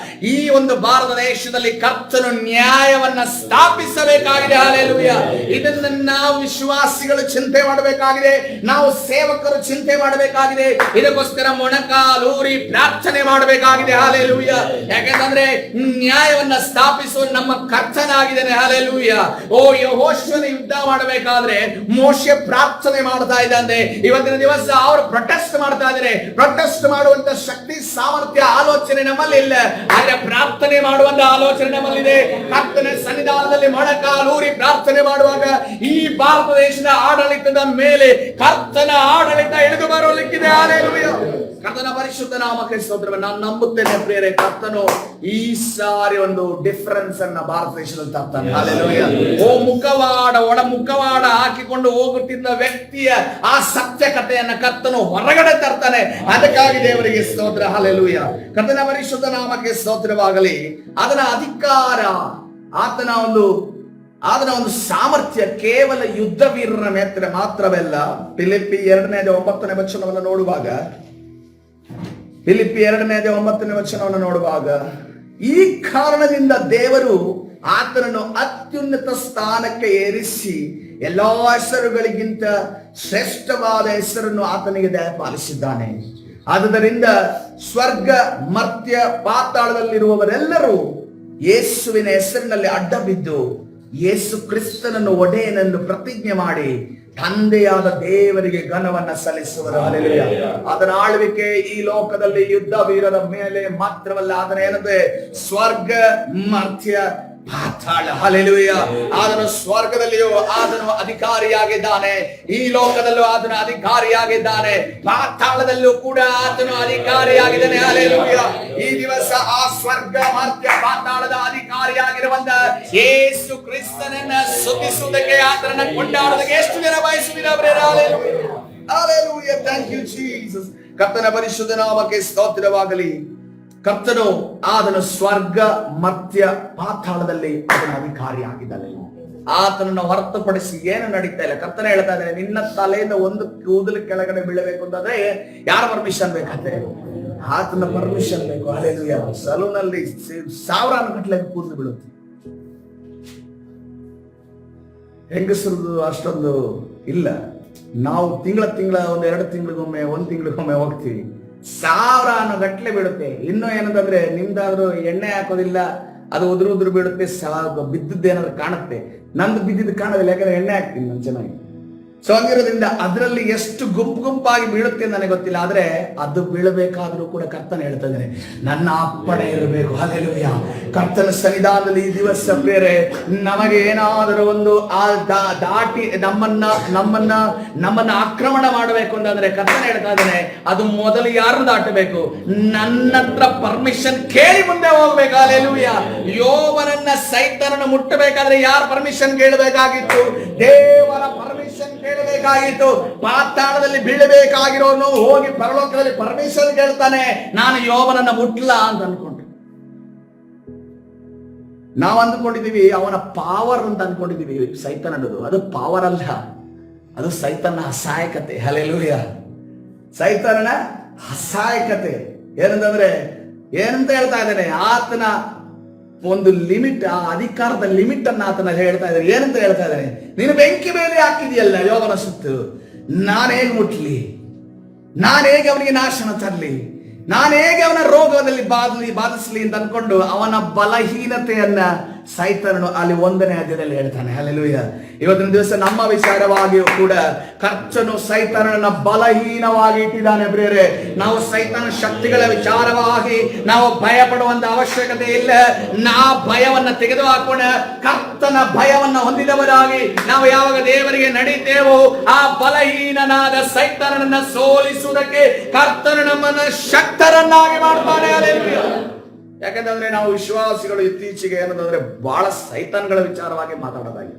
ಈ ಒಂದು ಭಾರತ ದೇಶದಲ್ಲಿ ಕರ್ತನು ನ್ಯಾಯವನ್ನ ಸ್ಥಾಪಿಸಬೇಕಾಗಿದೆ. ಹಲ್ಲೆಲೂಯ. ಇದನ್ನ ನಾವು ವಿಶ್ವಾಸಿಗಳು ಚಿಂತೆ ಮಾಡಬೇಕಾಗಿದೆ, ನಾವು ಸೇವಕರು ಚಿಂತೆ ಮಾಡಬೇಕಾಗಿದೆ. ಇದಕ್ಕೋಸ್ಕರ ಮೊಣಕಾಲೂರಿ ಪ್ರಾರ್ಥನೆ ಮಾಡಬೇಕಾಗಿದೆ. ಹಲ್ಲೆಲೂಯ. ಹಾಲೆಲೂಯ. ಯಾಕಂತಂದ್ರೆ ನ್ಯಾಯವನ್ನ ಸ್ಥಾಪಿಸುವ ನಮ್ಮ ಕರ್ತನಾಗಿದ್ದಾನೆ. ಹಾಲೆಲೂಯ. ಓ ಯೆಹೋಶುವನ ಯುದ್ಧ ಮಾಡಬೇಕಾದ್ರೆ ಮೋಶೆ ಪ್ರಾರ್ಥನೆ ಮಾಡ್ತಾ ಇದ್ದಾನೆ. ಇವತ್ತಿನ ದಿವಸ ಅವರು ಪ್ರೊಟೆಸ್ಟ್ ಮಾಡ್ತಾ ಇದ್ದಾರೆ. ಪ್ರೊಟೆಸ್ಟ್ ಮಾಡುವಂತ ಶಕ್ತಿ, ಸಾಮರ್ಥ್ಯ, ಆಲೋಚನೆ ನಮ್ಮಲ್ಲಿ ಇಲ್ಲ. ಆದ್ರೆ ಪ್ರಾರ್ಥನೆ ಮಾಡುವಂತ ಆಲೋಚನೆ ನಮ್ಮಲ್ಲಿದೆ. ಕರ್ತನ ಸನ್ನಿಧಾನದಲ್ಲಿ ಮೊಣಕಾಲೂರಿ ಪ್ರಾರ್ಥನೆ ಮಾಡುವಾಗ ಈ ಭಾರತ ದೇಶದ ಆಡಳಿತದ ಮೇಲೆ ಕರ್ತನ ಆಡಳಿತ ಇಳಿದು ಬರಲಿಕ್ಕಿದೆ. ಹಾಲೆಲೂಯ. ಕರ್ತನ ಪರಿಶುದ್ಧ ನಾಮಕ್ಕೆ ಸ್ತೋತ್ರವನ್ನು ನಾನು ನಂಬುತ್ತೇನೆ ಪ್ರಿಯರೇ. ಕರ್ತನು ಈ ಸಾರಿ ಒಂದು ಡಿಫರೆನ್ಸ್ ಅನ್ನ ಭಾರತ ದೇಶದಲ್ಲಿ ತರ್ತಾನೆ. ಹಾಲೆಲೂಯ. ಒಳ ಮುಖವಾಡ ಹಾಕಿಕೊಂಡು ಹೋಗುತ್ತಿದ್ದ ವ್ಯಕ್ತಿಯ ಆ ಸತ್ಯಕತೆಯನ್ನ ಕರ್ತನು ಹೊರಗಡೆ ತರ್ತಾನೆ. ಅದಕ್ಕಾಗಿ ದೇವರಿಗೆ ಸ್ತೋತ್ರ. ಹಾಲೆಲೂಯ. ಕರ್ತನ ಪರಿಶುದ್ಧ ನಾಮಕ್ಕೆ ಸ್ತೋತ್ರವಾಗಲಿ. ಅದರ ಅಧಿಕಾರ, ಆತನ ಒಂದು ಸಾಮರ್ಥ್ಯ ಕೇವಲ ಯುದ್ಧ ವೀರರ ಮೇತ್ರ ಮಾತ್ರವಲ್ಲ. ಫಿಲಿಪ್ಪಿ 2:9 ವಚನವನ್ನು ನೋಡುವಾಗ, ಫಿಲಿಪ್ಪಿ 2:9 ವಚನವನ್ನು ನೋಡುವಾಗ, ಈ ಕಾರಣದಿಂದ ದೇವರು ಆತನನ್ನು ಅತ್ಯುನ್ನತ ಸ್ಥಾನಕ್ಕೆ ಏರಿಸಿ ಎಲ್ಲಾ ಹೆಸರುಗಳಿಗಿಂತ ಶ್ರೇಷ್ಠವಾದ ಹೆಸರನ್ನು ಆತನಿಗೆ ದಯಪಾಲಿಸಿದ್ದಾನೆ. ಆದುದರಿಂದ ಸ್ವರ್ಗ, ಮರ್ತ್ಯ, ಪಾತಾಳದಲ್ಲಿರುವವರೆಲ್ಲರೂ ಯೇಸುವಿನ ಹೆಸರಿನಲ್ಲಿ ಅಡ್ಡ ಬಿದ್ದು ಯೇಸು ಕ್ರಿಸ್ತನನ್ನು ಒಡೆಯನೆಂದು ಪ್ರತಿಜ್ಞೆ ಮಾಡಿ ತಂದೆಯಾದ ದೇವರಿಗೆ ಘನವನ್ನ ಸಲ್ಲಿಸುವರು. ಹಾಲೆಲೂಯ. ಅದರ ಆಳ್ವಿಕೆ ಈ ಲೋಕದಲ್ಲಿ ಯುದ್ಧ ವೀರರ ಮೇಲೆ ಮಾತ್ರವಲ್ಲ, ಅದರ ಏನಂದ್ರೆ ಸ್ವರ್ಗ, ಮರ್ತ್ಯ, ಪಾತಾಳ. ಹಾಲೆಲೂಯ. ಆತನು ಸ್ವರ್ಗದಲ್ಲಿಯೂ ಆತನು ಅಧಿಕಾರಿಯಾಗಿದ್ದಾನೆ, ಈ ಲೋಕದಲ್ಲೂ ಆತನು ಅಧಿಕಾರಿಯಾಗಿದ್ದಾನೆ, ಪಾತಾಳದಲ್ಲೂ ಕೂಡ ಆತನು ಅಧಿಕಾರಿಯಾಗಿದ್ದಾನೆ. ಹಾಲೆಲೂಯ. ಈ ದಿವಸ ಆ ಸ್ವರ್ಗ, ಮರ್ತ್ಯ, ಪಾತಾಳದ ಅಧಿಕಾರಿಯಾಗಿರುವಂತ ಯೇಸು ಕ್ರಿಸ್ತನನ್ನ ಸ್ತುತಿಸುವುದಕ್ಕೆ, ಆತನನ್ನ ಕೊಂಡಾಡುವುದಕ್ಕೆ ಎಷ್ಟು ಜನ ಬಯಸುತ್ತಾರೆ? ಹಾಲೆಲೂಯ. Thank you Jesus. ಕರ್ತನ ಪರಿಶುದ್ಧ ನಾಮಕ್ಕೆ ಸ್ತೋತ್ರವಾಗಲಿ. ಕರ್ತನು ಆತನು ಸ್ವರ್ಗ, ಮರ್ತ್ಯ, ಪಾತಾಳದಲ್ಲಿ ಅದನ್ನು ಅಧಿಕಾರಿಯಾಗಿದ್ದಾನೆ. ಆತನನ್ನು ಹೊರತುಪಡಿಸಿ ಏನು ನಡೀತಾ ಇಲ್ಲ. ಕರ್ತನ ಹೇಳ್ತಾ ಇದ್ದಾನೆ, ನಿನ್ನ ತಲೆಯಿಂದ ಒಂದು ಕೂದಲು ಕೆಳಗಡೆ ಬೀಳಬೇಕು ಅಂತಂದ್ರೆ ಯಾರ ಪರ್ಮಿಷನ್ ಬೇಕಂತೆ? ಆತನ ಪರ್ಮಿಷನ್ ಬೇಕು. ಹಾಲೆಲೂಯ. ಸಲೂನಲ್ಲಿ 1000 ಗಟ್ಟಲೆ ಕೂದಲು ಬೀಳುತ್ತೆ. ಹೆಂಗಸರದು ಅಷ್ಟೊಂದು ಇಲ್ಲ. ನಾವು ತಿಂಗಳ 2 ತಿಂಗಳಿಗೊಮ್ಮೆ 1 ತಿಂಗಳಿಗೊಮ್ಮೆ ಹೋಗ್ತೀವಿ. 1000 ಗಟ್ಟಲೆ ಬೀಳುತ್ತೆ. ಇನ್ನು ಏನಂತಂದ್ರೆ ನಿಮ್ದಾದ್ರೂ ಎಣ್ಣೆ ಹಾಕೋದಿಲ್ಲ, ಅದು ಉದುರು ಬೀಳುತ್ತೆ, ಬಿದ್ದದ್ದೇನಾದ್ರು ಕಾಣುತ್ತೆ. ನಂದು ಬಿದ್ದಿದ್ದು ಕಾಣೋದಿಲ್ಲ, ಯಾಕಂದ್ರೆ ಎಣ್ಣೆ ಹಾಕ್ತೀನಿ ನಾನು ಚೆನ್ನಾಗಿ. ಸೊ ಹಂಗಿರೋದ್ರಿಂದ ಅದರಲ್ಲಿ ಎಷ್ಟು ಗುಂಪಾಗಿ ಬೀಳುತ್ತೆ ನನಗೆ ಗೊತ್ತಿಲ್ಲ. ಆದ್ರೆ ಅದು ಬೀಳಬೇಕಾದ್ರೂ ಕೂಡ ಕರ್ತನ ಹೇಳ್ತಾ ಇದ್ದಾನೆ, ನನ್ನ ಅಪ್ಪಣೆ ಇರಬೇಕು. ಹಾಲೆಲೂಯ. ಕರ್ತನ ಸನ್ನಿಧಾನದಲ್ಲಿ ಈ ದಿವಸ ಬೇರೆ ನಮಗೆ ಏನಾದರೂ ಒಂದು ದಾಟಿ ನಮ್ಮನ್ನ ಆಕ್ರಮಣ ಮಾಡಬೇಕು ಅಂತಂದ್ರೆ ಕರ್ತನ ಹೇಳ್ತಾ ಇದ್ದಾನೆ, ಅದು ಮೊದಲು ಯಾರು ದಾಟಬೇಕು? ನನ್ನ ಹತ್ರ ಪರ್ಮಿಷನ್ ಕೇಳಿ ಮುಂದೆ ಹೋಗ್ಬೇಕು. ಹಾಲೆಲೂಯ. ಯೋಬನನ್ನ ಸೈತಾನನ ಮುಟ್ಟಬೇಕಾದ್ರೆ ಯಾರು ಪರ್ಮಿಷನ್ ಕೇಳಬೇಕಾಗಿತ್ತು? ದೇವರ ಪರ್ಮಿಷನ್ ಕೇಳಬೇಕಾಗಿತ್ತು. ಪಾತಾಳದಲ್ಲಿ ಬೀಳಬೇಕಾಗಿರೋನು ಹೋಗಿ ಪರಲೋಕದಲ್ಲಿ ಪರ್ಮಿಷನ್ ಕೇಳ್ತಾನೆ, ನಾನು ಯೋಬನನ್ನ ಮುಟ್ಲ ಅಂತ ಅನ್ಕೊಂಡೆ. ನಾವು ಅಂದ್ಕೊಂಡಿದೀವಿ ಅವನ ಪಾವರ್ ಅಂತ ಅನ್ಕೊಂಡಿದೀವಿ. ಸೈತಾನ ಅನ್ನೋದು ಅದು ಪಾವರ್ ಅಲ್ಲ, ಅದು ಸೈತಾನ ಅಸಹಾಯಕತೆ. ಹಲ್ಲೆಲೂಯ. ಸೈತಾನನ ಅಸಹಾಯಕತೆ ಏನಂತಂದ್ರೆ ಏನಂತ ಹೇಳ್ತಾ ಇದ್ದಾನೆ? ಆತನ ಒಂದು ಲಿಮಿಟ್, ಆ ಅಧಿಕಾರದ ಲಿಮಿಟ್ ಅನ್ನ ಆತನ ಹೇಳ್ತಾ ಇದ್ದಾರೆ. ಏನಂತ ಹೇಳ್ತಾ ಇದ್ದಾನೆ? ನೀನು ಬೆಂಕಿ ಮೇಲೆ ಹಾಕಿದೆಯಲ್ಲ ಯೋಗನ ಸುತ್ತು, ನಾನು ಹೇಗೆ ಮುಟ್ಲಿ? ನಾನು ಹೇಗೆ ಅವನಿಗೆ ನಾಶನ ತರಲಿ? ನಾನು ಹೇಗೆ ಅವನ ರೋಗದಲ್ಲಿ ಬಾಧಿಸಲಿ ಅಂತ ಅನ್ಕೊಂಡು ಅವನ ಬಲಹೀನತೆಯನ್ನ ಸೈತಾನನು ಅಲ್ಲಿ 1ನೇ ಅಧ್ಯಾಯದಲ್ಲಿ ಹೇಳ್ತಾನೆ. ಹಲ್ಲೆಲೂಯ. ಇವತ್ತಿನ ದಿವಸ ನಮ್ಮ ವಿಚಾರವಾಗಿಯೂ ಕೂಡ ಕರ್ತನು ಸೈತಾನನ ಬಲಹೀನವಾಗಿ ಇಟ್ಟಿದ್ದಾನೆ. ಪ್ರಿಯರೇ, ನಾವು ಸೈತಾನ ಶಕ್ತಿಗಳ ವಿಚಾರವಾಗಿ ನಾವು ಭಯ ಪಡುವಂತ ಅವಶ್ಯಕತೆ ಇಲ್ಲ. ನಾ ಭಯವನ್ನ ತೆಗೆದು ಹಾಕೋಣ. ಕರ್ತನ ಭಯವನ್ನ ಹೊಂದಿದವರಾಗಿ ನಾವು ಯಾವಾಗ ದೇವರಿಗೆ ನಡೀತೇವೋ ಆ ಬಲಹೀನನಾದ ಸೈತಾನನನ್ನ ಸೋಲಿಸುವುದಕ್ಕೆ ಕರ್ತನು ನಮ್ಮನ್ನ ಶಕ್ತರನ್ನಾಗಿ ಮಾಡ್ತಾನೆ. ಹಲ್ಲೆಲೂಯ. ಯಾಕಂತಂದ್ರೆ ನಾವು ವಿಶ್ವಾಸಿಗಳು ಇತ್ತೀಚೆಗೆ ಏನಂತಂದ್ರೆ ಬಹಳ ಸೈತಾನ್ಗಳ ವಿಚಾರವಾಗಿ ಮಾತಾಡೋದಾಗಿದೆ.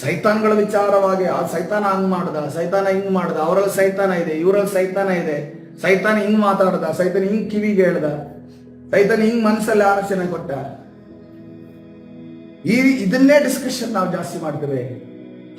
ಸೈತಾನ್ಗಳ ವಿಚಾರವಾಗಿ ಆ ಸೈತಾನ ಹಂಗ್ ಮಾಡ್ದ, ಸೈತಾನ ಹಿಂಗ್ ಮಾಡ್ದ, ಅವರಲ್ಲಿ ಸೈತಾನ ಇದೆ, ಇವರಲ್ಲಿ ಸೈತಾನ ಇದೆ, ಸೈತಾನ ಹಿಂಗ್ ಮಾತಾಡ್ದ, ಸೈತಾನ ಹಿಂಗ್ ಕಿವಿಗೆ ಹೇಳ್ದ, ಸೈತಾನ ಹಿಂಗ್ ಮನಸ್ಸಲ್ಲಿ ಆಲೋಚನೆ ಕೊಟ್ಟ. ಇದನ್ನೇ ಡಿಸ್ಕಷನ್ ನಾವು ಜಾಸ್ತಿ ಮಾಡ್ತೇವೆ.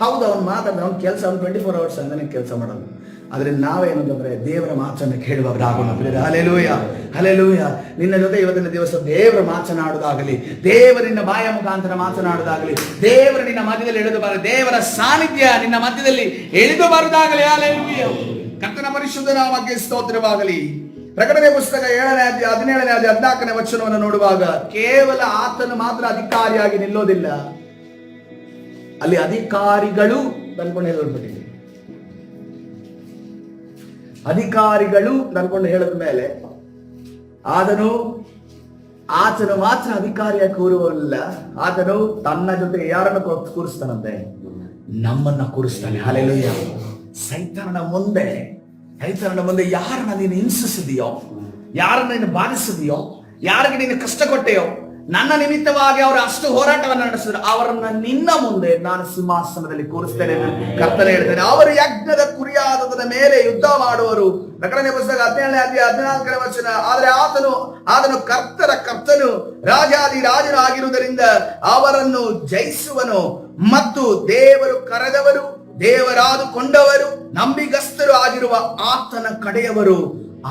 ಹೌದು, ಅವ್ನು ಮಾತಾಡ್ದ, ಅವ್ನ ಕೆಲಸ, ಅವ್ನು 24 hours ಅಂತಾನೆ ಕೆಲಸ ಮಾಡೋದು. ಆದ್ರೆ ನಾವೇನಂತಂದ್ರೆ ದೇವರ ಮಾತನ್ನು ಕೇಳುವವರಾಗೋಣ. ಹಲ್ಲೆಲೂಯ. ಹಲ್ಲೆಲೂಯ. ನಿನ್ನ ಜೊತೆ ಇವತ್ತಿನ ದಿವಸ ದೇವರ ಮಾತನಾಡುವುದಾಗಲಿ, ದೇವರಿನ ಬಾಯ ಮುಖಾಂತರ ಮಾತನಾಡುವುದಾಗಲಿ, ದೇವರ ನಿನ್ನ ಮಧ್ಯದಲ್ಲಿ ಇಳಿದು ಬರ, ದೇವರ ಸಾನ್ನಿಧ್ಯ ನಿನ್ನ ಮಧ್ಯದಲ್ಲಿ ಇಳಿದು ಬರುವುದಾಗಲಿ. ಹಲ್ಲೆಲೂಯ. ಕರ್ತನ ಪರಿಶುದ್ಧ ನಾಮಕ್ಕೆ ಸ್ತೋತ್ರವಾಗಲಿ. ಪ್ರಕಟಣೆ ಪುಸ್ತಕ 7ನೇ ಅಧ್ಯಾಯ 17ನೇ ಅಧ್ಯಾಯ 14ನೇ ವಚನವನ್ನು ನೋಡುವಾಗ ಕೇವಲ ಆತನು ಮಾತ್ರ ಅಧಿಕಾರಿಯಾಗಿ ನಿಲ್ಲೋದಿಲ್ಲ, ಅಲ್ಲಿ ಅಧಿಕಾರಿಗಳು ನನ್ಕೊಂಡು ಹೇಳಲ್ಪಟ್ಟಿದೆ. ಅಧಿಕಾರಿಗಳು ನನ್ಕೊಂಡು ಹೇಳಿದ ಮೇಲೆ ಆತನು ಮಾತ್ರ ಅಧಿಕಾರಿಯಾಗಿ ಕೂರುವಲ್ಲ, ಆತನು ತನ್ನ ಜೊತೆ ಯಾರನ್ನು ಕೂರಿಸ್ತಾನಂತೆ? ನಮ್ಮನ್ನ ಕೂರಿಸ್ತಾನೆ. ಹಲ್ಲೆಲೂಯಾ. ಸೈತಾನನ ಮುಂದೆ ಯಾರನ್ನ ನೀನು ಹಿಂಸಿಸಿದೆಯೋ, ಯಾರನ್ನ ನೀನು ಬಾಧಿಸಿದೆಯೋ, ಯಾರಿಗೆ ನೀನು ಕಷ್ಟ ಕೊಟ್ಟೆಯೋ, ನನ್ನ ನಿಮಿತ್ತವಾಗಿ ಅವರು ಅಷ್ಟು ಹೋರಾಟವನ್ನು ನಡೆಸಿದ್ರು, ಅವರನ್ನ ನಿನ್ನ ಮುಂದೆ ನಾನು ಸಿಂಹಾಸನದಲ್ಲಿ ಕೂರಿಸ್ತೇನೆ ಕರ್ತನೆ ಹೇಳಿದ್ದೇನೆ. ಅವರು ಯಜ್ಞದ ಕುರಿಯಾದದರ ಮೇಲೆ ಯುದ್ಧ ಮಾಡುವರು. ಪ್ರಕಟಣೆ ಪುಸ್ತಕ 17ನೇ ಅಧ್ಯಾಯ 14ನೇ ವಚನ. ಆದರೆ ಆತನು ಕರ್ತನು ರಾಜಾದಿ ರಾಜನು ಆಗಿರುವುದರಿಂದ ಅವರನ್ನು ಜಯಿಸುವನು ಮತ್ತು ದೇವರು ಕರೆದವರು, ದೇವರಾದುಕೊಂಡವರು, ನಂಬಿಗಸ್ತರು ಆಗಿರುವ ಆತನ ಕಡೆಯವರು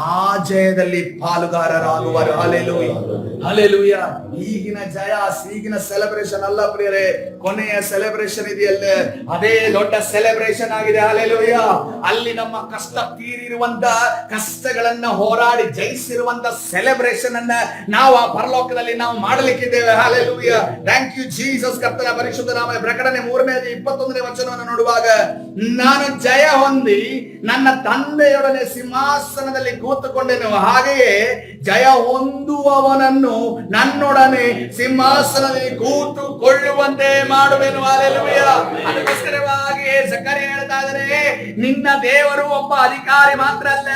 ಆ ಜಯದಲ್ಲಿ ಪಾಲುಗಾರರಾಗುವರು. Hallelujah, hallelujah. ಈಗಿನ ಜಯ, ಈಗಿನ ಸೆಲೆಬ್ರೇಷನ್ ಅಲ್ಲ ಪ್ರಿಯರೇ, ಕೊನೆಯ ಸೆಲೆಬ್ರೇಷನ್ ಇದೆಯಲ್ಲ, ಅದೇ ದೊಡ್ಡ ಸೆಲೆಬ್ರೇಷನ್ ಆಗಿದೆ. ಹಲ್ಲೆಲೂಯಾ. ಅಲ್ಲಿ ನಮ್ಮ ಕಷ್ಟ ತೀರಿರುವಂತ, ಕಷ್ಟಗಳನ್ನ ಹೋರಾಡಿ ಜಯಿಸಿರುವಂತ ಸೆಲೆಬ್ರೇಷನ್ ಅನ್ನ ನಾವು ಆ ಪರಲೋಕದಲ್ಲಿ ನಾವು ಮಾಡಲಿಕ್ಕಿದ್ದೇವೆ. ಹಲ್ಲೆಲೂಯಾ. Thank you Jesus. ಕರ್ತನ ಪರಿಶುದ್ಧ ನಾಮ. ಪ್ರಕಟಣೆ 3ನೇ ಅಧ್ಯಾಯ 21ನೇ ವಚನವನ್ನು ನೋಡುವಾಗ, ನಾನು ಜಯ ಹೊಂದಿ ನನ್ನ ತಂದೆಯೊಡನೆ ಸಿಂಹಾಸನದಲ್ಲಿ ಕೂತುಕೊಂಡೆನು, ಹಾಗೆಯೇ ಜಯ ಹೊಂದುವವನನ್ನು ನನ್ನೊಡನೆ ಸಿಂಹಾಸನದಲ್ಲಿ ಕೂತುಕೊಳ್ಳುವಂತೆ ಮಾಡುವೆನು. ಹಲ್ಲೆಲೂಯಾ. ಅದಕ್ಕೋಸ್ಕರವಾಗಿ ಜಕರಿಯ ಹೇಳ್ತಾ ಇದ್ದಾನೆ, ನಿನ್ನ ದೇವರು ಒಬ್ಬ ಅಧಿಕಾರಿ ಮಾತ್ರ ಅಲ್ಲ,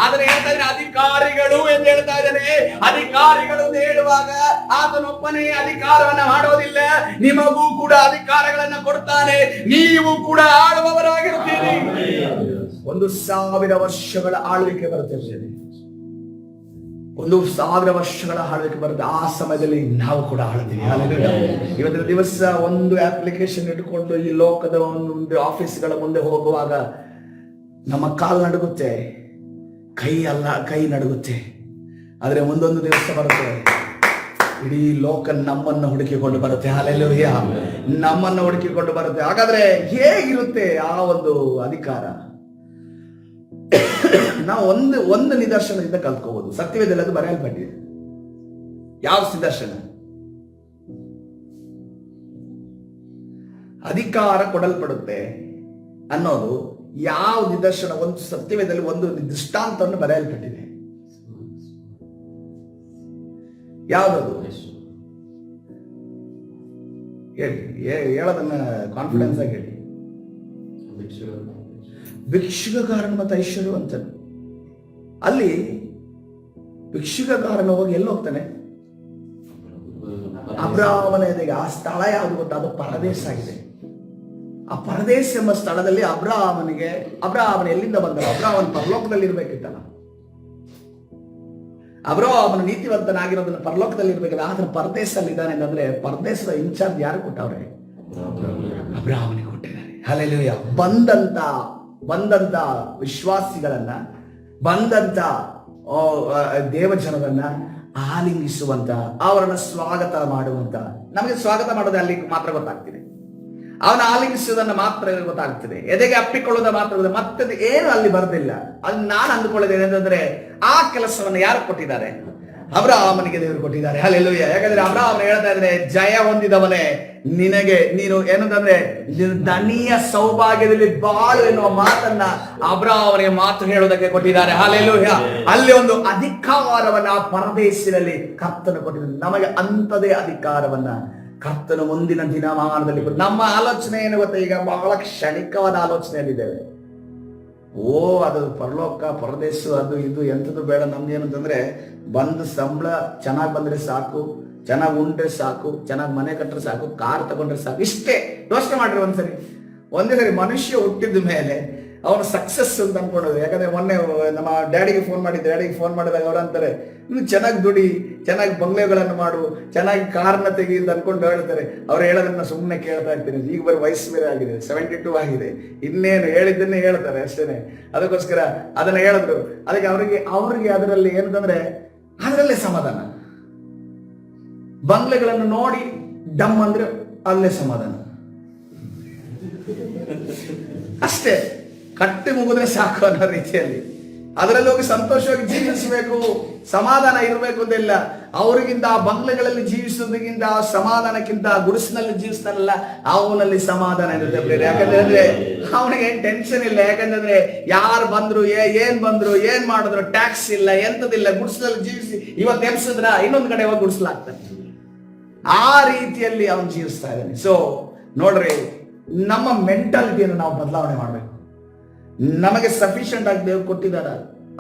ಆದರೆ ಹೇಳ್ತಾ ಇದ್ದಾನೆ ಅಧಿಕಾರಿಗಳು ಎಂದು ಹೇಳ್ತಾ ಇದ್ದಾನೆ. ಅಧಿಕಾರಿಗಳು ಎಂದು ಹೇಳುವಾಗ ಆತನೊಬ್ಬನೇ ಅಧಿಕಾರವನ್ನ ಮಾಡೋದಿಲ್ಲ, ನಿಮಗೂ ಕೂಡ ಅಧಿಕಾರಗಳನ್ನ ಕೊಡ್ತಾನೆ, ನೀವು ಕೂಡ ಆಳುವವರಾಗಿರುತ್ತೀರಿ. 1000 ವರ್ಷಗಳ ಆಳ್ವಿಕೆ ಬರುತ್ತೆ, 1000 ವರ್ಷಗಳ ಆಳ್ವಿಕೆ ಬರುತ್ತೆ. ಆ ಸಮಯದಲ್ಲಿ ನಾವು ಕೂಡ ಆಳ್ತೀವಿ. ಇವತ್ತಿನ ದಿವಸ ಒಂದು ಅಪ್ಲಿಕೇಶನ್ ಇಟ್ಕೊಂಡು ಈ ಲೋಕದ ಒಂದು ಆಫೀಸ್ಗಳ ಮುಂದೆ ಹೋಗುವಾಗ ನಮ್ಮ ಕಾಲು ನಡುಗುತ್ತೆ, ಕೈ ನಡುಗುತ್ತೆ. ಆದ್ರೆ ಒಂದೊಂದು ದಿವಸ ಬರುತ್ತೆ, ಇಡೀ ಲೋಕ ನಮ್ಮನ್ನು ಹುಡುಕಿಕೊಂಡು ಬರುತ್ತೆ. ಹಲ್ಲೆಲೂಯಾ. ನಮ್ಮನ್ನು ಹುಡುಕಿಕೊಂಡು ಬರುತ್ತೆ. ಹಾಗಾದ್ರೆ ಹೇಗಿರುತ್ತೆ ಆ ಒಂದು ಅಧಿಕಾರ? ನಾವು ಒಂದು ನಿದರ್ಶನದಿಂದ ಕಲ್ತ್ಕೋಬಹುದು. ಸತ್ಯವೇದದಲ್ಲಿ ಅದು ಬರೆಯಲ್ಪಟ್ಟಿದೆ. ಯಾವ ನಿದರ್ಶನ? ಅಧಿಕಾರ ಕೊಡಲ್ಪಡುತ್ತೆ ಅನ್ನೋದು ಯಾವ ನಿದರ್ಶನ? ಒಂದು ಸತ್ಯವೇದದಲ್ಲಿ ಒಂದು ದೃಷ್ಟಾಂತವನ್ನು ಬರೆಯಲ್ಪಟ್ಟಿದೆ. ಯಾವ್ದದು? ಹೇಳೋದನ್ನ ಕಾನ್ಫಿಡೆನ್ಸ್ ಆಗಿ ಹೇಳಿ. ಭಿಕ್ಷುಕಕಾರನ ಮತ್ತು ಐಶ್ವರ್ಯವಂತನು. ಅಲ್ಲಿ ಭಿಕ್ಷುಕಕಾರನ ಹೋಗಿ ಎಲ್ಲಿ ಹೋಗ್ತಾನೆ? ಅಬ್ರಾಮನ ಎದೆಗೆ. ಆ ಸ್ಥಳ ಯಾವುದು ಗೊತ್ತಾ? ಅದು ಪರದೇಶ ಆಗಿದೆ. ಆ ಪರದೇಶ ಎಂಬ ಸ್ಥಳದಲ್ಲಿ ಅಬ್ರಾಮನ ಎಲ್ಲಿಂದ ಬಂದ? ಅಬ್ರಾಮನ ಪರಲೋಕದಲ್ಲಿ ಇರ್ಬೇಕಿತ್ತಲ್ಲ. ಅಬ್ರಾಮನ ನೀತಿವಂತನಾಗಿರೋದನ್ನ ಪರಲೋಕದಲ್ಲಿ ಇರ್ಬೇಕಲ್ಲ. ಆದ್ರೆ ಪರದೇಶದಲ್ಲಿ ಇದ್ದಾನೆ ಅಂತಂದ್ರೆ ಪರದೇಶದ ಇನ್ಚಾರ್ಜ್ ಯಾರು ಕೊಟ್ಟವ್ರೆ? ಅಬ್ರಾಮನಿಗೆ ಕೊಟ್ಟಿದ್ದಾರೆ. ಹಲ್ಲೆಲೂಯಾ. ಬಂದಂತ ವಿಶ್ವಾಸಿಗಳನ್ನ, ಬಂದಂತ ದೇವಜನರನ್ನ ಆಲಿಂಗಿಸುವಂತ, ಅವರನ್ನ ಸ್ವಾಗತ ಮಾಡುವಂತ. ನಮಗೆ ಸ್ವಾಗತ ಮಾಡೋದು ಅಲ್ಲಿ ಮಾತ್ರ ಗೊತ್ತಾಗ್ತಿದೆ, ಅವನ ಆಲಿಂಗಿಸುವುದನ್ನ ಮಾತ್ರ ಗೊತ್ತಾಗ್ತದೆ, ಎದೆಗೆ ಅಪ್ಪಿಕೊಳ್ಳೋದ ಮಾತ್ರ. ಮತ್ತೆ ಏನು ಅಲ್ಲಿ ಬರೋದಿಲ್ಲ. ಅಲ್ಲಿ ನಾನು ಅಂದುಕೊಳ್ಳೋದು ಏನಂತಂದ್ರೆ, ಆ ಕೆಲಸವನ್ನು ಯಾರು ಕೊಟ್ಟಿದ್ದಾರೆ? ಅಬ್ರಾಮನಿಗೆ ದೇವರು ಕೊಟ್ಟಿದ್ದಾರೆ. ಹಲ್ಲೆಲೂಯಾ. ಯಾಕಂದ್ರೆ ಅಬ್ರಾಮನ ಹೇಳ್ತಾ ಇದ್ರೆ, ಜಯ ಹೊಂದಿದವನೇ ನೀನು ಏನಂತಂದ್ರೆ ದಣಿಯ ಸೌಭಾಗ್ಯದಲ್ಲಿ ಬಾಳು ಎನ್ನುವ ಮಾತನ್ನ ಅಬ್ರಾಮನಿಗೆ ಮಾತು ಹೇಳೋದಕ್ಕೆ ಕೊಟ್ಟಿದ್ದಾರೆ. ಹಲ್ಲೆಲೂಯಾ. ಅಲ್ಲಿ ಒಂದು ಅಧಿಕಾರವನ್ನ ಆ ಪರದೇಶದಲ್ಲಿ ಕರ್ತನು ಕೊಟ್ಟಿದ್ದಾರೆ. ನಮಗೆ ಅಂಥದೇ ಅಧಿಕಾರವನ್ನ ಕರ್ತನು ಮುಂದಿನ ದಿನಮಾನದಲ್ಲಿ. ನಮ್ಮ ಆಲೋಚನೆ ಏನು ಗೊತ್ತಾ? ಈಗ ಬಹಳ ಕ್ಷಣಿಕವಾದ ಆಲೋಚನೆಯಲ್ಲಿದ್ದೇವೆ. ಅದು ಪರಲೋಕ, ಪರದೇಶ, ಅದು ಇದು ಎಂಥದ್ದು ಬೇಡ. ನಮ್ಗೇನಂತಂದ್ರೆ ಬಂದು ಸಂಬಳ ಚೆನ್ನಾಗಿ ಬಂದ್ರೆ ಸಾಕು, ಚೆನ್ನಾಗಿ ಉಂಡ್ರೆ ಸಾಕು, ಚೆನ್ನಾಗಿ ಮನೆ ಕಟ್ಟರೆ ಸಾಕು, ಕಾರ್ ತಗೊಂಡ್ರೆ ಸಾಕು, ಇಷ್ಟೇ. ಯೋಚನೆ ಮಾಡ್ರಿ ಒಂದೇ ಸರಿ ಮನುಷ್ಯ ಹುಟ್ಟಿದ ಮೇಲೆ ಅವನು ಸಕ್ಸಸ್ ಅಂತ ಅನ್ಕೊಳ್ಳೋದು. ಯಾಕಂದ್ರೆ ಮೊನ್ನೆ ನಮ್ಮ ಡ್ಯಾಡಿಗೆ ಫೋನ್ ಮಾಡಿದಾಗ ಅವ್ರು ಅಂತಾರೆ, ಇನ್ನು ಚೆನ್ನಾಗಿ ದುಡಿ, ಚೆನ್ನಾಗಿ ಬಂಗ್ಲೆಗಳನ್ನು ಮಾಡು, ಚೆನ್ನಾಗಿ ಕಾರ್ನ ತೆಗಿ ಅಂತ ಅನ್ಕೊಂಡು ಹೇಳ್ತಾರೆ. ಅವ್ರು ಹೇಳೋದನ್ನ ಸುಮ್ಮನೆ ಕೇಳ್ತಾ ಇರ್ತೀನಿ. ಈಗ ಬರೀ ವಯಸ್ಸು ಬೇರೆ ಆಗಿದೆ, 72 ಆಗಿದೆ. ಇನ್ನೇನು ಹೇಳಿದ್ದನ್ನೇ ಹೇಳ್ತಾರೆ ಅಷ್ಟೇನೆ. ಅದಕ್ಕೋಸ್ಕರ ಅದನ್ನ ಹೇಳಿದ್ರು. ಅದಕ್ಕೆ ಅವ್ರಿಗೆ ಅದರಲ್ಲಿ ಏನಂತಂದ್ರೆ ಅದರಲ್ಲೇ ಸಮಾಧಾನ. ಬಂಗ್ಲೆಗಳನ್ನು ನೋಡಿ ಡಮ್ ಅಂದ್ರೆ ಅಲ್ಲೇ ಸಮಾಧಾನ ಅಷ್ಟೇ. ಕಟ್ಟಿ ಮುಗಿದ್ರೆ ಸಾಕು ಅನ್ನೋ ರೀತಿಯಲ್ಲಿ ಅದರಲ್ಲಿ ಹೋಗಿ ಸಂತೋಷವಾಗಿ ಜೀವಿಸಬೇಕು, ಸಮಾಧಾನ ಇರಬೇಕು ಅಂತಿಲ್ಲ. ಅವರಿಗಿಂತ ಆ ಬಂಗ್ಲೆಗಳಲ್ಲಿ ಜೀವಿಸೋದಕ್ಕಿಂತ, ಸಮಾಧಾನಕ್ಕಿಂತ ಗುಡಿಸಿನಲ್ಲಿ ಜೀವಿಸ್ತಾನಲ್ಲ, ಅವನಲ್ಲಿ ಸಮಾಧಾನ ಇರುತ್ತೆ. ಯಾಕಂದ್ರೆ ಅವನಿಗೆ ಟೆನ್ಷನ್ ಇಲ್ಲ. ಯಾಕಂದ್ರೆ ಯಾರು ಬಂದ್ರು, ಏನ್ ಬಂದ್ರು, ಏನ್ ಮಾಡಿದ್ರು, ಟ್ಯಾಕ್ಸ್ ಇಲ್ಲ, ಎಂತದಿಲ್ಲ. ಗುಡಿಸಿನಲ್ಲಿ ಜೀವಿಸಿ ಇವತ್ತು ಎಬ್ಸಿದ್ರ ಇನ್ನೊಂದು ಕಡೆ ಹೋಗಿ ಗುಡಿಸ್ಲಾಗ್ತಾನೆ. ಆ ರೀತಿಯಲ್ಲಿ ಅವನು ಜೀವಿಸ್ತಾ ಇದ್ದಾನೆ. ಸೊ ನೋಡ್ರಿ, ನಮ್ಮ ಮೆಂಟಾಲಿಟಿಯನ್ನು ನಾವು ಬದಲಾವಣೆ ಮಾಡ್ಬೇಕು. ನಮಗೆ ಸಫಿಷಿಯಂಟ್ ಆಗಿ ದೇವ್ರು ಕೊಟ್ಟಿದ್ದಾರ,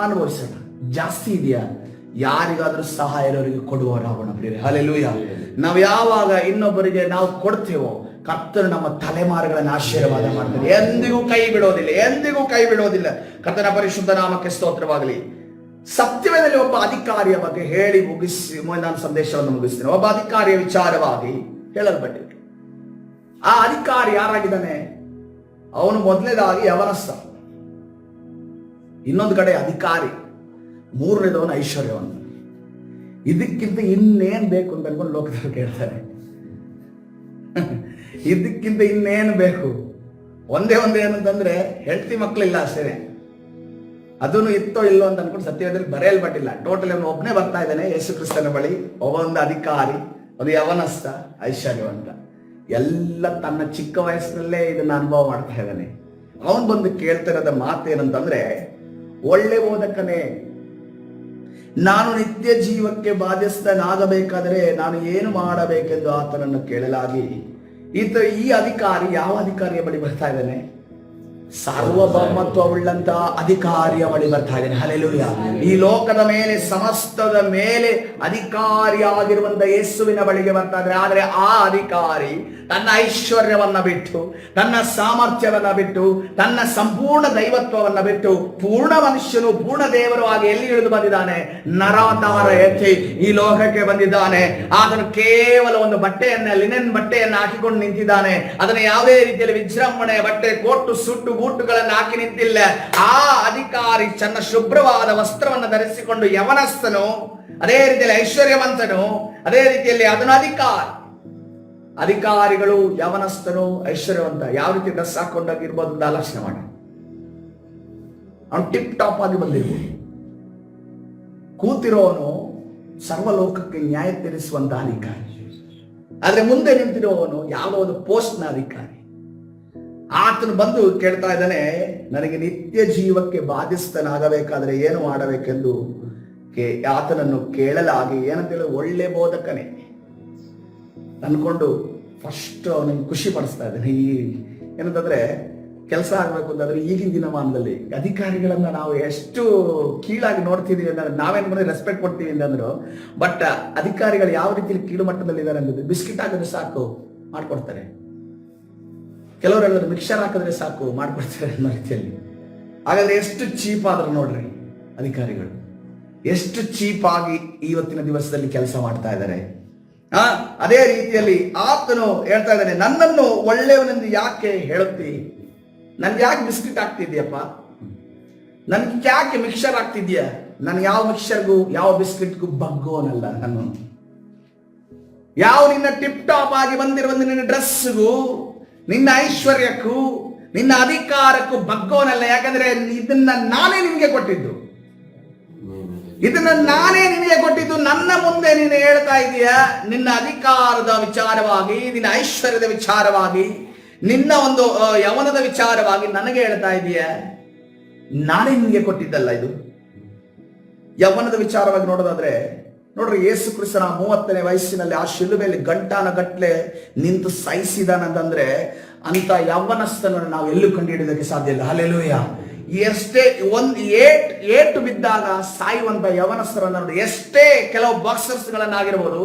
ಅನುಭವಿಸೋಣ. ಜಾಸ್ತಿ ಇದೆಯಾ, ಯಾರಿಗಾದ್ರೂ ಸಹಾಯ ಇರೋರಿಗೆ ಕೊಡುವವರಾಗೋಣ ಪ್ರಿಯರೇ. ಹಲ್ಲೆಲೂಯಾ. ನಾವು ಯಾವಾಗ ಇನ್ನೊಬ್ಬರಿಗೆ ನಾವು ಕೊಡ್ತೇವೋ, ಕರ್ತನು ನಮ್ಮ ತಲೆಮಾರುಗಳನ್ನು ಆಶೀರ್ವಾದ ಮಾಡ್ತಾರೆ. ಎಂದಿಗೂ ಕೈ ಬಿಡೋದಿಲ್ಲ, ಎಂದಿಗೂ ಕೈ ಬಿಡೋದಿಲ್ಲ. ಕರ್ತನ ಪರಿಶುದ್ಧ ನಾಮಕ್ಕೆ ಸ್ತೋತ್ರವಾಗಲಿ. ಸತ್ಯವೇದದಲ್ಲಿ ಒಬ್ಬ ಅಧಿಕಾರಿಯ ಬಗ್ಗೆ ಹೇಳಿ ಮುಗಿಸಿ ನಾನು ಸಂದೇಶವನ್ನು ಮುಗಿಸ್ತೇನೆ. ಒಬ್ಬ ಅಧಿಕಾರಿಯ ವಿಚಾರವಾಗಿ ಹೇಳಲ್ಪಟ್ಟಿದೆ. ಆ ಅಧಿಕಾರಿ ಯಾರಾಗಿದ್ದಾನೆ? ಅವನು ಮೊದಲನೇದಾಗಿ ಯವನಸ್ಥ, ಇನ್ನೊಂದು ಕಡೆ ಅಧಿಕಾರಿ, ಮೂರನೇದವನು ಐಶ್ವರ್ಯವಂತ. ಇದಕ್ಕಿಂತ ಇನ್ನೇನ್ ಬೇಕು ಅಂತ ಅನ್ಕೊಂಡು ಲೋಕದಲ್ಲಿ ಕೇಳ್ತಾರೆ. ಇದಕ್ಕಿಂತ ಇನ್ನೇನು ಬೇಕು? ಒಂದೇ ಏನಂತಂದ್ರೆ ಹೆಂಡತಿ ಮಕ್ಕಳಿಲ್ಲ ಅಷ್ಟೇ. ಅದನ್ನು ಇತ್ತೋ ಇಲ್ಲೋ ಅಂತ ಅನ್ಕೊಂಡು ಸತ್ಯವೇದದಲ್ಲಿ ಬರೆಯಲ್ಪಟ್ಟಿಲ್ಲ. ಟೋಟಲ್ ಅವನು ಒಬ್ಬನೇ ಬರ್ತಾ ಇದ್ದಾನೆ ಯೇಸು ಕ್ರಿಸ್ತನ ಬಳಿ. ಒಬ್ಬೊಂದು ಅಧಿಕಾರಿ, ಒಂದು ಯವನಸ್ಥ, ಐಶ್ವರ್ಯವಂತ. ಎಲ್ಲ ತನ್ನ ಚಿಕ್ಕ ವಯಸ್ಸಿನಲ್ಲೇ ಇದನ್ನ ಅನುಭವ ಮಾಡ್ತಾ ಇದ್ದಾನೆ. ಅವನು ಬಂದು ಕೇಳ್ತಿರೋದ ಮಾತೇನಂತಂದ್ರೆ, ಒಳ್ಳೆ ಬೋಧಕನೇ, ನಾನು ನಿತ್ಯ ಜೀವಕ್ಕೆ ಬಾಧ್ಯಸ್ಥನಾಗಬೇಕಾದರೆ ನಾನು ಏನು ಮಾಡಬೇಕೆಂದು ಆತನನ್ನು ಕೇಳಲಾಗಿ ಈ ಅಧಿಕಾರಿ ಯಾವ ಅಧಿಕಾರಿಯ ಬಳಿ ಬರ್ತಾ ಇದ್ದಾನೆ? ಸಾರ್ವಭೌಮತ್ವವುಳ್ಳಂತ ಅಧಿಕಾರಿಯ ಬಳಿ ಬರ್ತಾ ಇದ್ದೇನೆ. ಹಲ್ಲೆಲೂಯಾ. ಈ ಲೋಕದ ಮೇಲೆ, ಸಮಸ್ತದ ಮೇಲೆ ಅಧಿಕಾರಿಯಾಗಿರುವಂತ ಯೇಸುವಿನ ಬಳಿಗೆ ಬರ್ತಾ ಇದ್ದಾರೆ. ಆದ್ರೆ ಆ ಅಧಿಕಾರಿ ತನ್ನ ಐಶ್ವರ್ಯವನ್ನ ಬಿಟ್ಟು, ತನ್ನ ಸಾಮರ್ಥ್ಯವನ್ನ ಬಿಟ್ಟು, ತನ್ನ ಸಂಪೂರ್ಣ ದೈವತ್ವವನ್ನ ಬಿಟ್ಟು, ಪೂರ್ಣ ಮನುಷ್ಯನು, ಪೂರ್ಣ ದೇವರು ಆಗಿ ಎಲ್ಲಿ ಇಳಿದು ಬಂದಿದ್ದಾನೆ? ನರಾವತಾರ ಎತ್ತಿ ಈ ಲೋಕಕ್ಕೆ ಬಂದಿದ್ದಾನೆ. ಆತನು ಕೇವಲ ಒಂದು ಬಟ್ಟೆಯನ್ನ, ಲಿನೆನ್ ಬಟ್ಟೆಯನ್ನ ಹಾಕಿಕೊಂಡು ನಿಂತಿದ್ದಾನೆ. ಅದನ್ನ ಯಾವುದೇ ರೀತಿಯಲ್ಲಿ ವಿಜೃಂಭಣೆ ಬಟ್ಟೆ, ಕೋಟು, ಸುಟ್ಟು, ಬೂಟುಗಳನ್ನು ಹಾಕಿ ನಿಂತಿಲ್ಲ. ಆ ಅಧಿಕಾರಿ ತನ್ನ ಶುಭ್ರವಾದ ವಸ್ತ್ರವನ್ನು ಧರಿಸಿಕೊಂಡು ಯವನಸ್ಥನು, ಅದೇ ರೀತಿಯಲ್ಲಿ ಐಶ್ವರ್ಯವಂತನು, ಅದೇ ರೀತಿಯಲ್ಲಿ ಅದನ್ನು ಅಧಿಕಾರಿಗಳು, ಯವನಸ್ಥನು, ಐಶ್ವರ್ಯವಂತ ಯಾವ ರೀತಿ ಡ್ರೆಸ್ ಹಾಕೊಂಡಾಗಿರ್ಬೋದು ಅಂತ ಆಲೋಚನೆ ಮಾಡಿ. ಅವನು ಟಿಪ್ ಟಾಪ್ ಆಗಿ ಬಂದಿರ್ಬೋದು. ಕೂತಿರೋವನು ಸರ್ವಲೋಕಕ್ಕೆ ನ್ಯಾಯ ತೀರಿಸುವಂತ ಅಧಿಕಾರಿ. ಆದ್ರೆ ಮುಂದೆ ನಿಂತಿರುವವನು ಯಾವುದೋ ಒಂದು ಪೋಸ್ಟ್ ನ ಅಧಿಕಾರಿ. ಆತನು ಬಂದು ಕೇಳ್ತಾ ಇದ್ದಾನೆ, ನನಗೆ ನಿತ್ಯ ಜೀವಕ್ಕೆ ಬಾಧ್ಯಸ್ಥನಾಗಬೇಕಾದ್ರೆ ಏನು ಮಾಡಬೇಕೆಂದು ಆತನನ್ನು ಕೇಳಲಾಗಿ ಏನಂತೇಳಿ, ಒಳ್ಳೆ ಬೋಧಕನೇ ಅನ್ಕೊಂಡು ಫಸ್ಟ್ ಅವನಿಗೆ ಖುಷಿ ಪಡಿಸ್ತಾ ಇದ್ದಾನೆ. ಈ ಏನಂತಂದ್ರೆ, ಕೆಲಸ ಆಗ್ಬೇಕು ಅಂತಂದ್ರೆ ಈಗಿನ ದಿನಮಾನದಲ್ಲಿ ಅಧಿಕಾರಿಗಳನ್ನ ನಾವು ಎಷ್ಟು ಕೀಳಾಗಿ ನೋಡ್ತಿದೀವಿ ಅಂದ್ರೆ, ನಾವೇನ್ ಮಾಡಿ ರೆಸ್ಪೆಕ್ಟ್ ಕೊಡ್ತೀವಿ ಅಂತಂದ್ರು, ಬಟ್ ಅಧಿಕಾರಿಗಳು ಯಾವ ರೀತಿಯಲ್ಲಿ ಕೀಳು ಮಟ್ಟದಲ್ಲಿ ಇದ್ದಾರೆ ಅಂದ್ರೆ, ಬಿಸ್ಕಿಟ್ ಹಾಕಿದ್ರೆ ಸಾಕು ಮಾಡ್ಕೊಡ್ತಾರೆ. ಕೆಲವರು ಹೇಳಿದ್ರೆ ಮಿಕ್ಸರ್ ಹಾಕಿದ್ರೆ ಸಾಕು ಮಾಡ್ಕೊಡ್ತಾರೆ ಅನ್ನೋ ರೀತಿಯಲ್ಲಿ. ಹಾಗಾದ್ರೆ ಎಷ್ಟು ಚೀಪ್ ಆದ್ರೆ ನೋಡ್ರಿ ಅಧಿಕಾರಿಗಳು, ಎಷ್ಟು ಚೀಪ್ ಆಗಿ ಇವತ್ತಿನ ದಿವಸದಲ್ಲಿ ಕೆಲಸ ಮಾಡ್ತಾ ಇದ್ದಾರೆ. ಅದೇ ರೀತಿಯಲ್ಲಿ ಆತನು ಹೇಳ್ತಾ ಇದ್ದಾನೆ, ನನ್ನನ್ನು ಒಳ್ಳೆಯವನೆಂದು ಯಾಕೆ ಹೇಳುತ್ತಿ? ನನ್ಗೆ ಯಾಕೆ ಬಿಸ್ಕಿಟ್ ಆಗ್ತಿದ್ಯಪ್ಪ? ನನ್ಗೆ ಯಾಕೆ ಮಿಕ್ಸರ್ ಆಗ್ತಿದ್ಯಾ? ನಾನು ಯಾವ ಮಿಕ್ಸರ್ಗೂ ಯಾವ ಬಿಸ್ಕಿಟ್ಗೂ ಬಗ್ಗೋನಲ್ಲ. ನಾನು ಯಾವ ನಿನ್ನ ಟಿಪ್ ಟಾಪ್ ಆಗಿ ಬಂದಿರುವ ನಿನ್ನ ಡ್ರೆಸ್ಗೂ, ನಿನ್ನ ಐಶ್ವರ್ಯಕ್ಕೂ, ನಿನ್ನ ಅಧಿಕಾರಕ್ಕೂ ಬಗ್ಗೋನಲ್ಲ. ಯಾಕಂದ್ರೆ ಇದನ್ನ ನಾನೇ ನಿನಗೆ ಕೊಟ್ಟಿದ್ದು, ಇದನ್ನ ನಾನೇ ನಿನಗೆ ಕೊಟ್ಟಿದ್ದು. ನನ್ನ ಮುಂದೆ ನೀನು ಹೇಳ್ತಾ ಇದೀಯಾ, ನಿನ್ನ ಅಧಿಕಾರದ ವಿಚಾರವಾಗಿ, ನಿನ್ನ ಐಶ್ವರ್ಯದ ವಿಚಾರವಾಗಿ, ನಿನ್ನ ಒಂದು ಯವನದ ವಿಚಾರವಾಗಿ ನನಗೆ ಹೇಳ್ತಾ ಇದೀಯ. ನಾನೇ ನಿನಗೆ ಕೊಟ್ಟಿದ್ದಲ್ಲ ಇದು. ಯವನದ ವಿಚಾರವಾಗಿ ನೋಡೋದಾದ್ರೆ ನೋಡ್ರಿ, ಯೇಸು ಕ್ರಿಸ್ತನ 30ನೇ ವಯಸ್ಸಿನಲ್ಲಿ ಆ ಶಿಲುಬೆಯಲ್ಲಿ ಗಂಟಾನ ಗಟ್ಲೆ ನಿಂತು ಸಾಯಿಸಿದಾನಂತಂದ್ರೆ, ಅಂತ ಯವನಸ್ಥನನ್ನು ನಾವು ಎಲ್ಲೂ ಕಂಡುಹಿಡಿಯೋದಕ್ಕೆ ಸಾಧ್ಯ ಇಲ್ಲ. ಹಲ್ಲೆಲೂಯಾ. ಎಷ್ಟೇ ಒಂದು ಏಟು ಬಿದ್ದಾಗ ಸಾಯುವಂತ ಯವನಸ್ಥರನ್ನ ನೋಡಿ. ಎಷ್ಟೇ ಕೆಲವು ಬಾಕ್ಸರ್ಸ್ ಗಳನ್ನಾಗಿರ್ಬೋದು,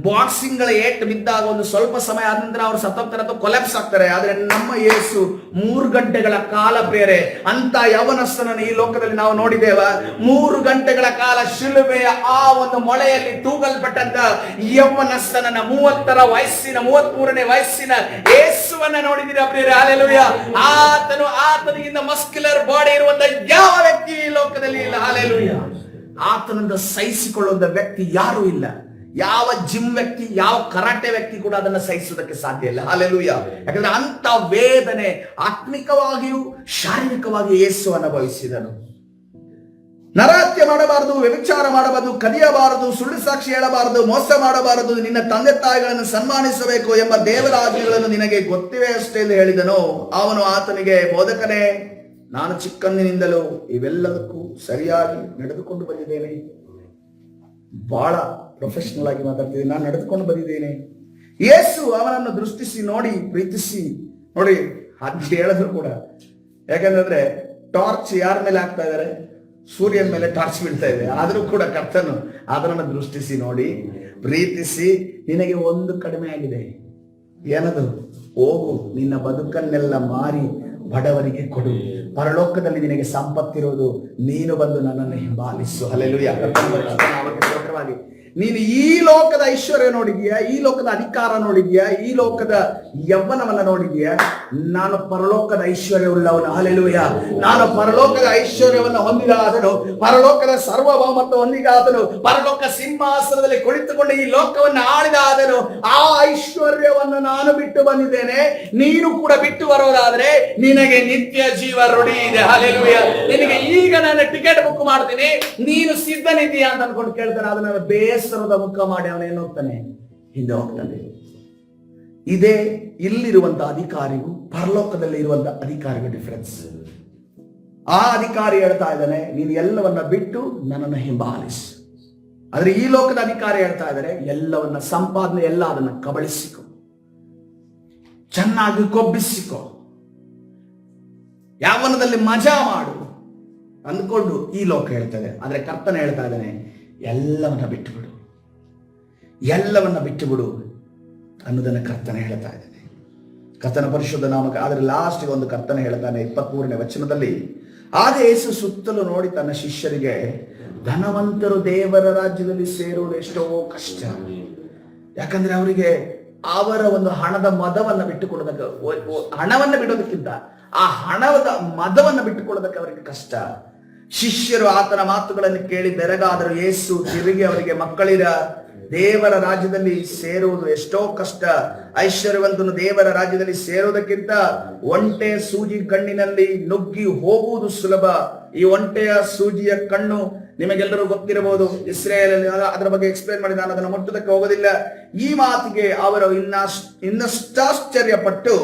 ಬಾಕ್ಸಿಂಗ್ ಗಳ ಏಟು ಬಿದ್ದಾಗ ಒಂದು ಸ್ವಲ್ಪ ಸಮಯ ಆದ ನಂತರ ಅವರು ಸತ್ತೋಗ್ತಾರೆ ಅಥವಾ ಕೊಲೆಪ್ಸ್ ಆಗ್ತಾರೆ. ಆದ್ರೆ ನಮ್ಮ ಯೇಸು 3 ಗಂಟೆಗಳ ಕಾಲ ಬೇರೆ ಅಂತ ಯವನಸ್ಥನನ್ನು ಈ ಲೋಕದಲ್ಲಿ ನಾವು ನೋಡಿದ್ದೇವೆ. 3 ಗಂಟೆಗಳ ಕಾಲ ಶಿಲುಬೆಯ ಆ ಒಂದು ಮೊಳೆಯಲ್ಲಿ ತೂಗಲ್ಪಟ್ಟಂತ ಯವನಸ್ಥನನ್ನ 33ನೇ ವಯಸ್ಸಿನ ಯೇಸುವನ್ನ ನೋಡಿದ್ದೀರಾ ಪ್ರಿಯರೇ? ಹಲ್ಲೆಲೂಯಾ. ಆತನಿಗಿಂತ ಮಸ್ಕ್ಯುಲರ್ ಬಾಡಿ ಇರುವಂತ ಯಾವ ವ್ಯಕ್ತಿ ಈ ಲೋಕದಲ್ಲಿ ಇಲ್ಲ. ಹಲ್ಲೆಲೂಯಾ. ಆತನಿಂದ ಸಹಿಸಿಕೊಳ್ಳುವಂತ ವ್ಯಕ್ತಿ ಯಾರೂ ಇಲ್ಲ. ಯಾವ ಜಿಮ್ ವ್ಯಕ್ತಿ, ಯಾವ ಕರಾಟೆ ವ್ಯಕ್ತಿ ಕೂಡ ಅದನ್ನ ಸಹಿಸುವುದಕ್ಕೆ ಸಾಧ್ಯ ಇಲ್ಲ. ಹಲ್ಲೆಲೂಯಾ. ಯಾಕಂದ್ರೆ ಅಂತ ವೇದನೆ ಆತ್ಮಿಕವಾಗಿಯೂ ಶಾರೀರಿಕವಾಗಿಯೂ ಯೇಸು ಅನುಭವಿಸಿದನು. ನರಹತ್ಯೆ ಮಾಡಬಾರದು, ವ್ಯಭಿಚಾರ ಮಾಡಬಾರದು, ಕದಿಯಬಾರದು, ಸುಳ್ಳು ಸಾಕ್ಷಿ ಹೇಳಬಾರದು, ಮೋಸ ಮಾಡಬಾರದು, ನಿನ್ನ ತಂದೆ ತಾಯಿಗಳನ್ನು ಸನ್ಮಾನಿಸಬೇಕು ಎಂಬ ದೇವರ ಆಜ್ಞೆಗಳನ್ನು ನಿನಗೆ ಗೊತ್ತಿವೆ ಅಷ್ಟೇ ಎಂದು ಹೇಳಿದನು. ಅವನು ಆತನಿಗೆ, ಬೋಧಕನೇ, ನಾನು ಚಿಕ್ಕಂದಿನಿಂದಲೂ ಇವೆಲ್ಲದಕ್ಕೂ ಸರಿಯಾಗಿ ನಡೆದುಕೊಂಡು ಬಂದಿದ್ದೇನೆ. ಬಹಳ ಪ್ರೊಫೆಷನಲ್ ಆಗಿ ಮಾತಾಡ್ತಿದ್ದೀನಿ. ನಾನು ನಡೆದುಕೊಂಡು ಬಂದಿದ್ದೇನೆ. ಯೇಸು ಅವನನ್ನು ದೃಷ್ಟಿಸಿ ನೋಡಿ ಪ್ರೀತಿಸಿ, ನೋಡಿ ಅದು ಹೇಳಿದ್ರು ಕೂಡ, ಯಾಕಂದ್ರೆ ಟಾರ್ಚ್ ಯಾರ ಮೇಲೆ ಹಾಕ್ತಾ ಇದ್ದಾರೆ? ಸೂರ್ಯನ ಮೇಲೆ ಟಾರ್ಚ್ ಬೀಳ್ತಾ ಇದೆ. ಆದ್ರೂ ಕೂಡ ಕರ್ತನು ಅದನ್ನು ದೃಷ್ಟಿಸಿ ನೋಡಿ ಪ್ರೀತಿಸಿ, ನಿನಗೆ ಒಂದು ಕಡಿಮೆ ಆಗಿದೆ, ಏನದು? ಹೋಗು, ನಿನ್ನ ಬದುಕನ್ನೆಲ್ಲ ಮಾರಿ ಬಡವರಿಗೆ ಕೊಡು, ಪರಲೋಕದಲ್ಲಿ ನಿನಗೆ ಸಂಪತ್ತಿರೋದು, ನೀನು ಬಂದು ನನ್ನನ್ನು ಹಿಂಬಾಲಿಸು. ಹಲ್ಲೆಲೂಯಾ. ಸ್ತೋತ್ರವಾಗಿ. ನೀನು ಈ ಲೋಕದ ಐಶ್ವರ್ಯ ನೋಡಿದ್ಯಾ, ಈ ಲೋಕದ ಅಧಿಕಾರ ನೋಡಿದ್ಯಾ, ಈ ಲೋಕದ ಯೌವನವನ್ನ ನೋಡಿದ್ಯಾ? ನಾನು ಪರಲೋಕದ ಐಶ್ವರ್ಯವುಳ್ಳವನು. ಹಲ್ಲೆಲೂಯಾ. ನಾನು ಪರಲೋಕದ ಐಶ್ವರ್ಯವನ್ನು ಹೊಂದಿದಾದನು, ಪರಲೋಕದ ಸರ್ವಭೌಮತ್ವ ಹೊಂದಿದಾದನು, ಪರಲೋಕ ಸಿಂಹಾಸನದಲ್ಲಿ ಕುಳಿತುಕೊಂಡು ಈ ಲೋಕವನ್ನು ಆಳಿದಾದನು. ಆ ಐಶ್ವರ್ಯವನ್ನು ನಾನು ಬಿಟ್ಟು ಬಂದಿದ್ದೇನೆ. ನೀನು ಕೂಡ ಬಿಟ್ಟು ಬರೋದಾದ್ರೆ ನಿನಗೆ ನಿತ್ಯ ಜೀವ ರೂಢಿ ಇದೆ. ಹಲ್ಲೆಲೂಯಾ. ನಿನಗೆ ಈಗ ನಾನು ಟಿಕೆಟ್ ಬುಕ್ ಮಾಡ್ತೀನಿ, ನೀನು ಸಿದ್ಧನಿದ್ದೀಯಾ ಅಂತ ಅನ್ಕೊಂಡು ಕೇಳ್ತಾನೆ. ಅದನ್ನ ಬೇಸರದ ಮುಖ ಮಾಡಿ ಅವನೇನು ಹೋಗ್ತಾನೆ, ಹಿಂದೆ ಹೋಗ್ತಾನೆ. ಇದೇ ಇಲ್ಲಿರುವಂತ ಅಧಿಕಾರಿಗೂ ಪರಲೋಕದಲ್ಲಿ ಇರುವಂತ ಅಧಿಕಾರಿಗೂ ಡಿಫರೆನ್ಸ್. ಆ ಅಧಿಕಾರಿ ಹೇಳ್ತಾ ಇದ್ದಾನೆ, ನೀನು ಎಲ್ಲವನ್ನ ಬಿಟ್ಟು ನನ್ನನ್ನು ಹಿಂಬಾಲಿಸು. ಆದ್ರೆ ಈ ಲೋಕದ ಅಧಿಕಾರಿ ಹೇಳ್ತಾ ಇದ್ದಾರೆ, ಎಲ್ಲವನ್ನ ಸಂಪಾದನೆ ಎಲ್ಲ ಅದನ್ನ ಕಬಳಿಸಿಕೊ, ಚೆನ್ನಾಗಿ ಕೊಬ್ಬಿಸಿಕೊ, ಯಾವನದಲ್ಲಿ ಮಜಾ ಮಾಡು ಅಂದ್ಕೊಂಡು ಈ ಲೋಕ ಹೇಳ್ತದೆ. ಆದ್ರೆ ಕರ್ತನ ಹೇಳ್ತಾ ಇದ್ದಾನೆ, ಎಲ್ಲವನ್ನ ಬಿಟ್ಟು ಬಿಡು, ಎಲ್ಲವನ್ನ ಬಿಟ್ಟು ಬಿಡು ಅನ್ನೋದನ್ನ ಕರ್ತನ ಹೇಳ್ತಾ ಇದ್ದಾನೆ. ಕರ್ತನ ಪರಿಶುದ್ಧ ನಾಮಕ. ಆದ್ರೆ ಲಾಸ್ಟ್ಗೆ ಒಂದು ಕರ್ತನ ಹೇಳ್ತಾನೆ 23ನೇ ವಚನದಲ್ಲಿ, ಆಗ ಯೇಸು ಸುತ್ತಲೂ ನೋಡಿ ತನ್ನ ಶಿಷ್ಯರಿಗೆ, ಧನವಂತರು ದೇವರ ರಾಜ್ಯದಲ್ಲಿ ಸೇರುವುದು ಎಷ್ಟೋ ಕಷ್ಟ. ಯಾಕಂದ್ರೆ ಅವರಿಗೆ ಅವರ ಒಂದು ಹಣದ ಮದವನ್ನ ಬಿಟ್ಟುಕೊಡೋದಕ್ಕೆ, ಹಣವನ್ನ ಬಿಡೋದಕ್ಕಿಂತ ಆ ಹಣದ ಮದವನ್ನ ಬಿಟ್ಟುಕೊಳ್ಳೋದಕ್ಕೆ ಅವರಿಗೆ ಕಷ್ಟ. ಶಿಷ್ಯರು ಆತನ ಮಾತುಗಳನ್ನು ಕೇಳಿ ಬೆರಗಾದರು. ಯೇಸು ತಿರುಗಿ ಅವರಿಗೆ, ಮಕ್ಕಳಿರ, ದೇವರ ರಾಜ್ಯದಲ್ಲಿ ಸೇರುವುದು ಎಷ್ಟೋ ಕಷ್ಟ. ಐಶ್ವರ್ಯವಂತನು ದೇವರ ರಾಜ್ಯದಲ್ಲಿ ಸೇರುವುದಕ್ಕಿಂತ ಒಂಟೆಯ ಸೂಜಿ ಕಣ್ಣಿನಲ್ಲಿ ನುಗ್ಗಿ ಹೋಗುವುದು ಸುಲಭ. ಈ ಒಂಟೆಯ ಸೂಜಿಯ ಕಣ್ಣು ನಿಮಗೆಲ್ಲರೂ ಗೊತ್ತಿರಬಹುದು. ಇಸ್ರೇಲ್ ಅಲ್ಲಿ ಅದರ ಬಗ್ಗೆ ಎಕ್ಸ್ಪ್ಲೇನ್ ಮಾಡಿ ನಾನು ಅದನ್ನು ಮುಟ್ಟುವುದಕ್ಕೆ ಹೋಗೋದಿಲ್ಲ. ಈ ಮಾತಿಗೆ ಅವರು ಇನ್ನಷ್ಟಾಶ್ಚರ್ಯಪಟ್ಟು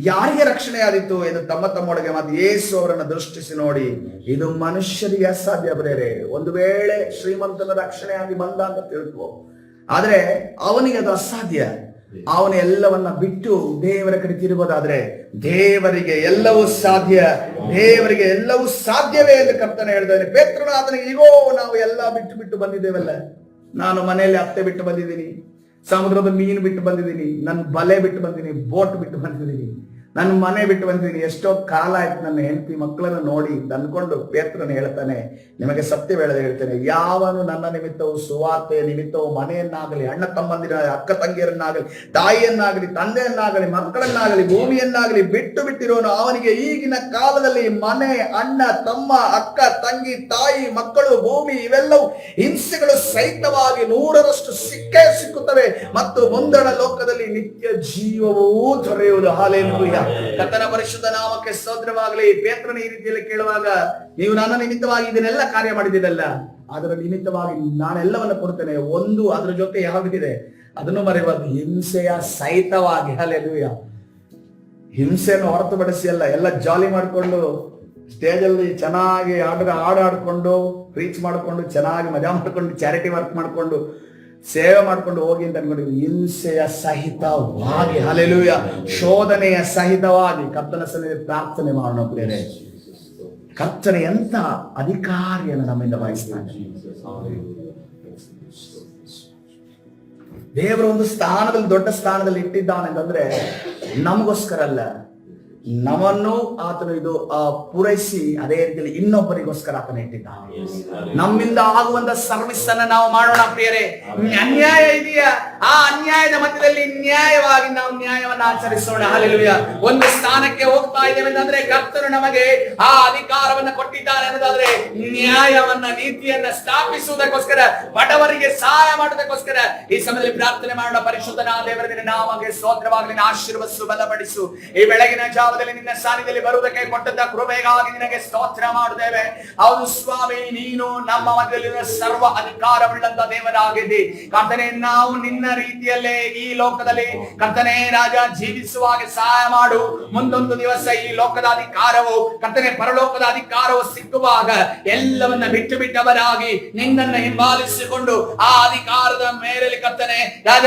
ಯಾರಿಗೆ ರಕ್ಷಣೆ ಆದಿತ್ತು ಎಂದು ತಮ್ಮೊಳಗೆ ಮಾತು. ಯೇಸು ಅವರನ್ನು ದೃಷ್ಟಿಸಿ ನೋಡಿ, ಇದು ಮನುಷ್ಯರಿಗೆ ಅಸಾಧ್ಯ ಬರೆಯರೆ. ಒಂದು ವೇಳೆ ಶ್ರೀಮಂತನ ರಕ್ಷಣೆ ಆಗಿ ಬಂದ ಅಂತ ತಿಳ್ಕೊ, ಆದ್ರೆ ಅವನಿಗೆ ಅದು ಅಸಾಧ್ಯ. ಅವನು ಎಲ್ಲವನ್ನ ಬಿಟ್ಟು ದೇವರ ಕಡೆ ತಿರುಗೋದಾದ್ರೆ ದೇವರಿಗೆ ಎಲ್ಲವೂ ಸಾಧ್ಯ, ದೇವರಿಗೆ ಎಲ್ಲವೂ ಸಾಧ್ಯವೇ ಎಂದು ಕರ್ತನೆ ಹೇಳಿದ್ದಾನೆ. ಪೇತ್ರನು ಆತನಿಗೆ, ಈಗೋ ನಾವು ಎಲ್ಲ ಬಿಟ್ಟು ಬಂದಿದ್ದೇವಲ್ಲ. ನಾನು ಮನೆಯಲ್ಲಿ ಅತ್ತೆ ಬಿಟ್ಟು ಬಂದಿದ್ದೀನಿ, ಸಮುದ್ರದ ಮೀನು ಬಿಟ್ಟು ಬಂದಿದ್ದೀನಿ, ನನ್ನ ಬಲೆ ಬಿಟ್ಟು ಬಂದಿದ್ದೀನಿ, ಬೋಟ್ ಬಿಟ್ಟು ಬಂದಿದ್ದೀನಿ, ನನ್ನ ಮನೆ ಬಿಟ್ಟು ಬಂದಿದ್ದೀನಿ. ಎಷ್ಟೋ ಕಾಲ ಆಯ್ತು ನನ್ನ ಹೆಂಡತಿ ಮಕ್ಕಳನ್ನು ನೋಡಿ ಅಂದ್ಕೊಂಡು ಪೇತ್ರನು ಹೇಳ್ತಾನೆ, ನಿಮಗೆ ಸತ್ಯವೇಳದೆ ಹೇಳ್ತೇನೆ, ಯಾವನು ನನ್ನ ನಿಮಿತ್ತವು, ಸುವಾರ್ತೆಯ ನಿಮಿತ್ತವು ಮನೆಯನ್ನಾಗಲಿ, ಅಣ್ಣ ತಮ್ಮಂದಿರ ಅಕ್ಕ ತಂಗಿಯರನ್ನಾಗಲಿ, ತಾಯಿಯನ್ನಾಗಲಿ, ತಂದೆಯನ್ನಾಗಲಿ, ಮಕ್ಕಳನ್ನಾಗಲಿ, ಭೂಮಿಯನ್ನಾಗಲಿ ಬಿಟ್ಟಿರೋನು, ಅವನಿಗೆ ಈಗಿನ ಕಾಲದಲ್ಲಿ ಮನೆ, ಅಣ್ಣ ತಮ್ಮ, ಅಕ್ಕ ತಂಗಿ, ತಾಯಿ, ಮಕ್ಕಳು, ಭೂಮಿ ಇವೆಲ್ಲವೂ ಹಿಂಸೆಗಳು ಸಹಿತವಾಗಿ 100ರಷ್ಟು ಸಿಕ್ಕೇ ಸಿಕ್ಕುತ್ತವೆ ಮತ್ತು ಮುಂದಣ ಲೋಕದಲ್ಲಿ ನಿತ್ಯ ಜೀವವೂ ದೊರೆಯುವುದು. ಹಾಲೆಲೂಯಾ. ಕರ್ತನ ಪರಿಶುದ್ಧ ನಾಮಕ್ಕೆ ಸ್ತೋತ್ರವಾಗಲಿ. ಪೇತ್ರನ ಈ ರೀತಿಯಲ್ಲಿ ಕೇಳುವಾಗ, ನೀವು ನನ್ನ ನಿಮಿತ್ತವಾಗಿ ಇದನ್ನೆಲ್ಲ ಕಾರ್ಯ ಮಾಡಿದ್ದೀರಲ್ಲ, ಅದರ ನಿಮಿತ್ತವಾಗಿ ನಾನೆಲ್ಲವನ್ನ ಕೊಡ್ತೇನೆ. ಒಂದು ಅದರ ಜೊತೆ ಯಾವುದಿದೆ ಅದನ್ನು ಮರೆಯಬಾರದು, ಹಿಂಸೆಯ ಸಹಿತವಾಗಿ. ಹಲ್ಲೆಲೂಯಾ. ಹಿಂಸೆಯನ್ನು ಹೊರತುಪಡಿಸಿ ಅಲ್ಲ, ಎಲ್ಲ ಜಾಲಿ ಮಾಡಿಕೊಂಡು ಸ್ಟೇಜಲ್ಲಿ ಚೆನ್ನಾಗಿ ಹಾಡಾಡ್ಕೊಂಡು ರೀಚ್ ಮಾಡಿಕೊಂಡು ಚೆನ್ನಾಗಿ ಮಜಾ ಮಾಡ್ಕೊಂಡು ಚಾರಿಟಿ ವರ್ಕ್ ಮಾಡಿಕೊಂಡು ಸೇವೆ ಮಾಡ್ಕೊಂಡು ಹೋಗಿ ಅಂತ ಅನ್ಕೊಂಡಿದ್ವಿ. ಹಿಂಸೆಯ ಸಹಿತವಾಗಿ, ಹಲ್ಲೆಲೂಯಾ, ಶೋಧನೆಯ ಸಹಿತವಾಗಿ ಕರ್ತನ ಸನ್ನಿಧಿಯಲ್ಲಿ ಪ್ರಾರ್ಥನೆ ಮಾಡೋಣ ಪ್ರಿಯರೇ. ಕರ್ತನ ಎಂತ ಅಧಿಕಾರಿಯನ್ನು ನಮ್ಮಿಂದ ಬಯಸ್ತಾನೆ. ದೇವರು ಒಂದು ಸ್ಥಾನದಲ್ಲಿ, ದೊಡ್ಡ ಸ್ಥಾನದಲ್ಲಿ ಇಟ್ಟಿದ್ದಾನೆ ಅಂತಂದ್ರೆ ನಮಗೋಸ್ಕರ ಅಲ್ಲ, ನಮ್ಮನ್ನು ಆತನು ಇದು ಪೂರೈಸಿ ಅದೇ ರೀತಿಯಲ್ಲಿ ಇನ್ನೊಬ್ಬರಿಗೋಸ್ಕರ ಆತನ ಇಟ್ಟಿದ್ದಾನೆ. ನಮ್ಮಿಂದ ಆಗುವಂತ ಸರ್ವಿಸ್ ಅನ್ನ ನಾವು ಮಾಡೋಣ ಪ್ರಿಯರೇ. ಅನ್ಯಾಯ ಇದೆಯಾ, ಆ ಅನ್ಯಾಯದ ಮಧ್ಯದಲ್ಲಿ ನ್ಯಾಯವಾಗಿ ನಾವು ನ್ಯಾಯವನ್ನು ಆಚರಿಸೋಣ. ಹಲ್ಲೆಲೂಯಾ. ಒಂದು ಸ್ಥಾನಕ್ಕೆ ಹೋಗ್ತಾ ಇದ್ದೇವೆ ಅಂತಂದ್ರೆ ಕರ್ತನು ನಮಗೆ ಆ ಅಧಿಕಾರವನ್ನು ಕೊಟ್ಟಿದ್ದಾನೆ ಅನ್ನೋದಾದ್ರೆ ನ್ಯಾಯವನ್ನ ನೀತಿಯನ್ನ ಸ್ಥಾಪಿಸುವುದಕ್ಕೋಸ್ಕರ, ಬಡವರಿಗೆ ಸಹಾಯ ಮಾಡುವುದಕ್ಕೋಸ್ಕರ ಈ ಸಮಯದಲ್ಲಿ ಪ್ರಾರ್ಥನೆ ಮಾಡೋಣ. ಪರಿಶುದ್ಧನಾದ ದೇವರ ನಿನ್ನ ನಾಮಕ್ಕೆ ಸ್ತೋತ್ರವಾಗಲಿ. ನಿನ್ನ ಆಶೀರ್ವದಿಸು, ಬಲಪಡಿಸು. ಈ ಬೆಳಗಿನ ಜಾವದಲ್ಲಿ ನಿನ್ನ ಸಾನ್ನಿಧ್ಯದಲ್ಲಿ ಬರುವುದಕ್ಕೆ ಕೊಟ್ಟಂತ ಕೃಪೆಗಾಗಿ ನಿನಗೆ ಸ್ತೋತ್ರ ಮಾಡುತ್ತೇವೆ. ಹೌದು ಸ್ವಾಮಿ, ನೀನು ನಮ್ಮ ಮಧ್ಯದಲ್ಲಿರುವ ಸರ್ವ ಅಧಿಕಾರವುಳ್ಳಂತ ದೇವರಾಗಿದ್ದಿ ಕರ್ತನೇ. ನಾವು ನಿನ್ನ ರೀತಿಯಲ್ಲೇ ಈ ಲೋಕದಲ್ಲಿ ಕರ್ತನೇ ರಾಜ ಜೀವಿಸುವಾಗ ಸಹಾಯ ಮಾಡು. ಮುಂದೊಂದು ದಿವಸ ಈ ಲೋಕದ ಅಧಿಕಾರವು ಕರ್ತನೇ ಪರಲೋಕದ ಅಧಿಕಾರವು ಸಿಕ್ಕುವಾಗ ಎಲ್ಲವನ್ನ ಬಿಟ್ಟು ಬಿಟ್ಟವರಾಗಿ ನಿನ್ನನ್ನು ಹಿಂಬಾಲಿಸಿಕೊಂಡು ಆ ಅಧಿಕಾರದ ಮೇರೆಯಲ್ಲಿ ಕರ್ತನೆ ರಾಜ,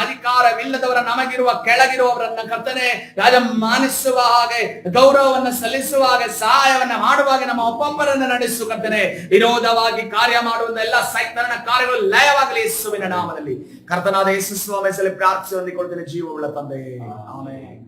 ಅಧಿಕಾರವಿಲ್ಲದವರ ನಮಗಿರುವ ಕೆಳಗಿರುವವರನ್ನ ಕರ್ತನೆ ರಾಜ ಮಾನಿಸುವ ಹಾಗೆ, ಗೌರವವನ್ನು ಸಲ್ಲಿಸುವ ಹಾಗೆ, ಸಹಾಯವನ್ನ ಮಾಡುವಾಗ ನಮ್ಮ ಒಬ್ಬೊಬ್ಬರನ್ನ ನಡೆಸು ಕರ್ತನೆ. ವಿರೋಧವಾಗಿ ಕಾರ್ಯ ಮಾಡುವಂತ ಎಲ್ಲ ಸೈತಾನನ ಕಾರ್ಯಗಳು ಲಯವಾಗಲಿ ಯೇಸುವಿನ ನಾಮದಲ್ಲಿ. ಕರ್ತನಾದ ಯೇಸು ಸ್ವಾಮಿ ಪ್ರಾರ್ಥನೆ ಹೊಂದಿಕೊಳ್ತೇನೆ ಜೀವವುಳ್ಳ ತಂದೆ, ಆಮೆನ್.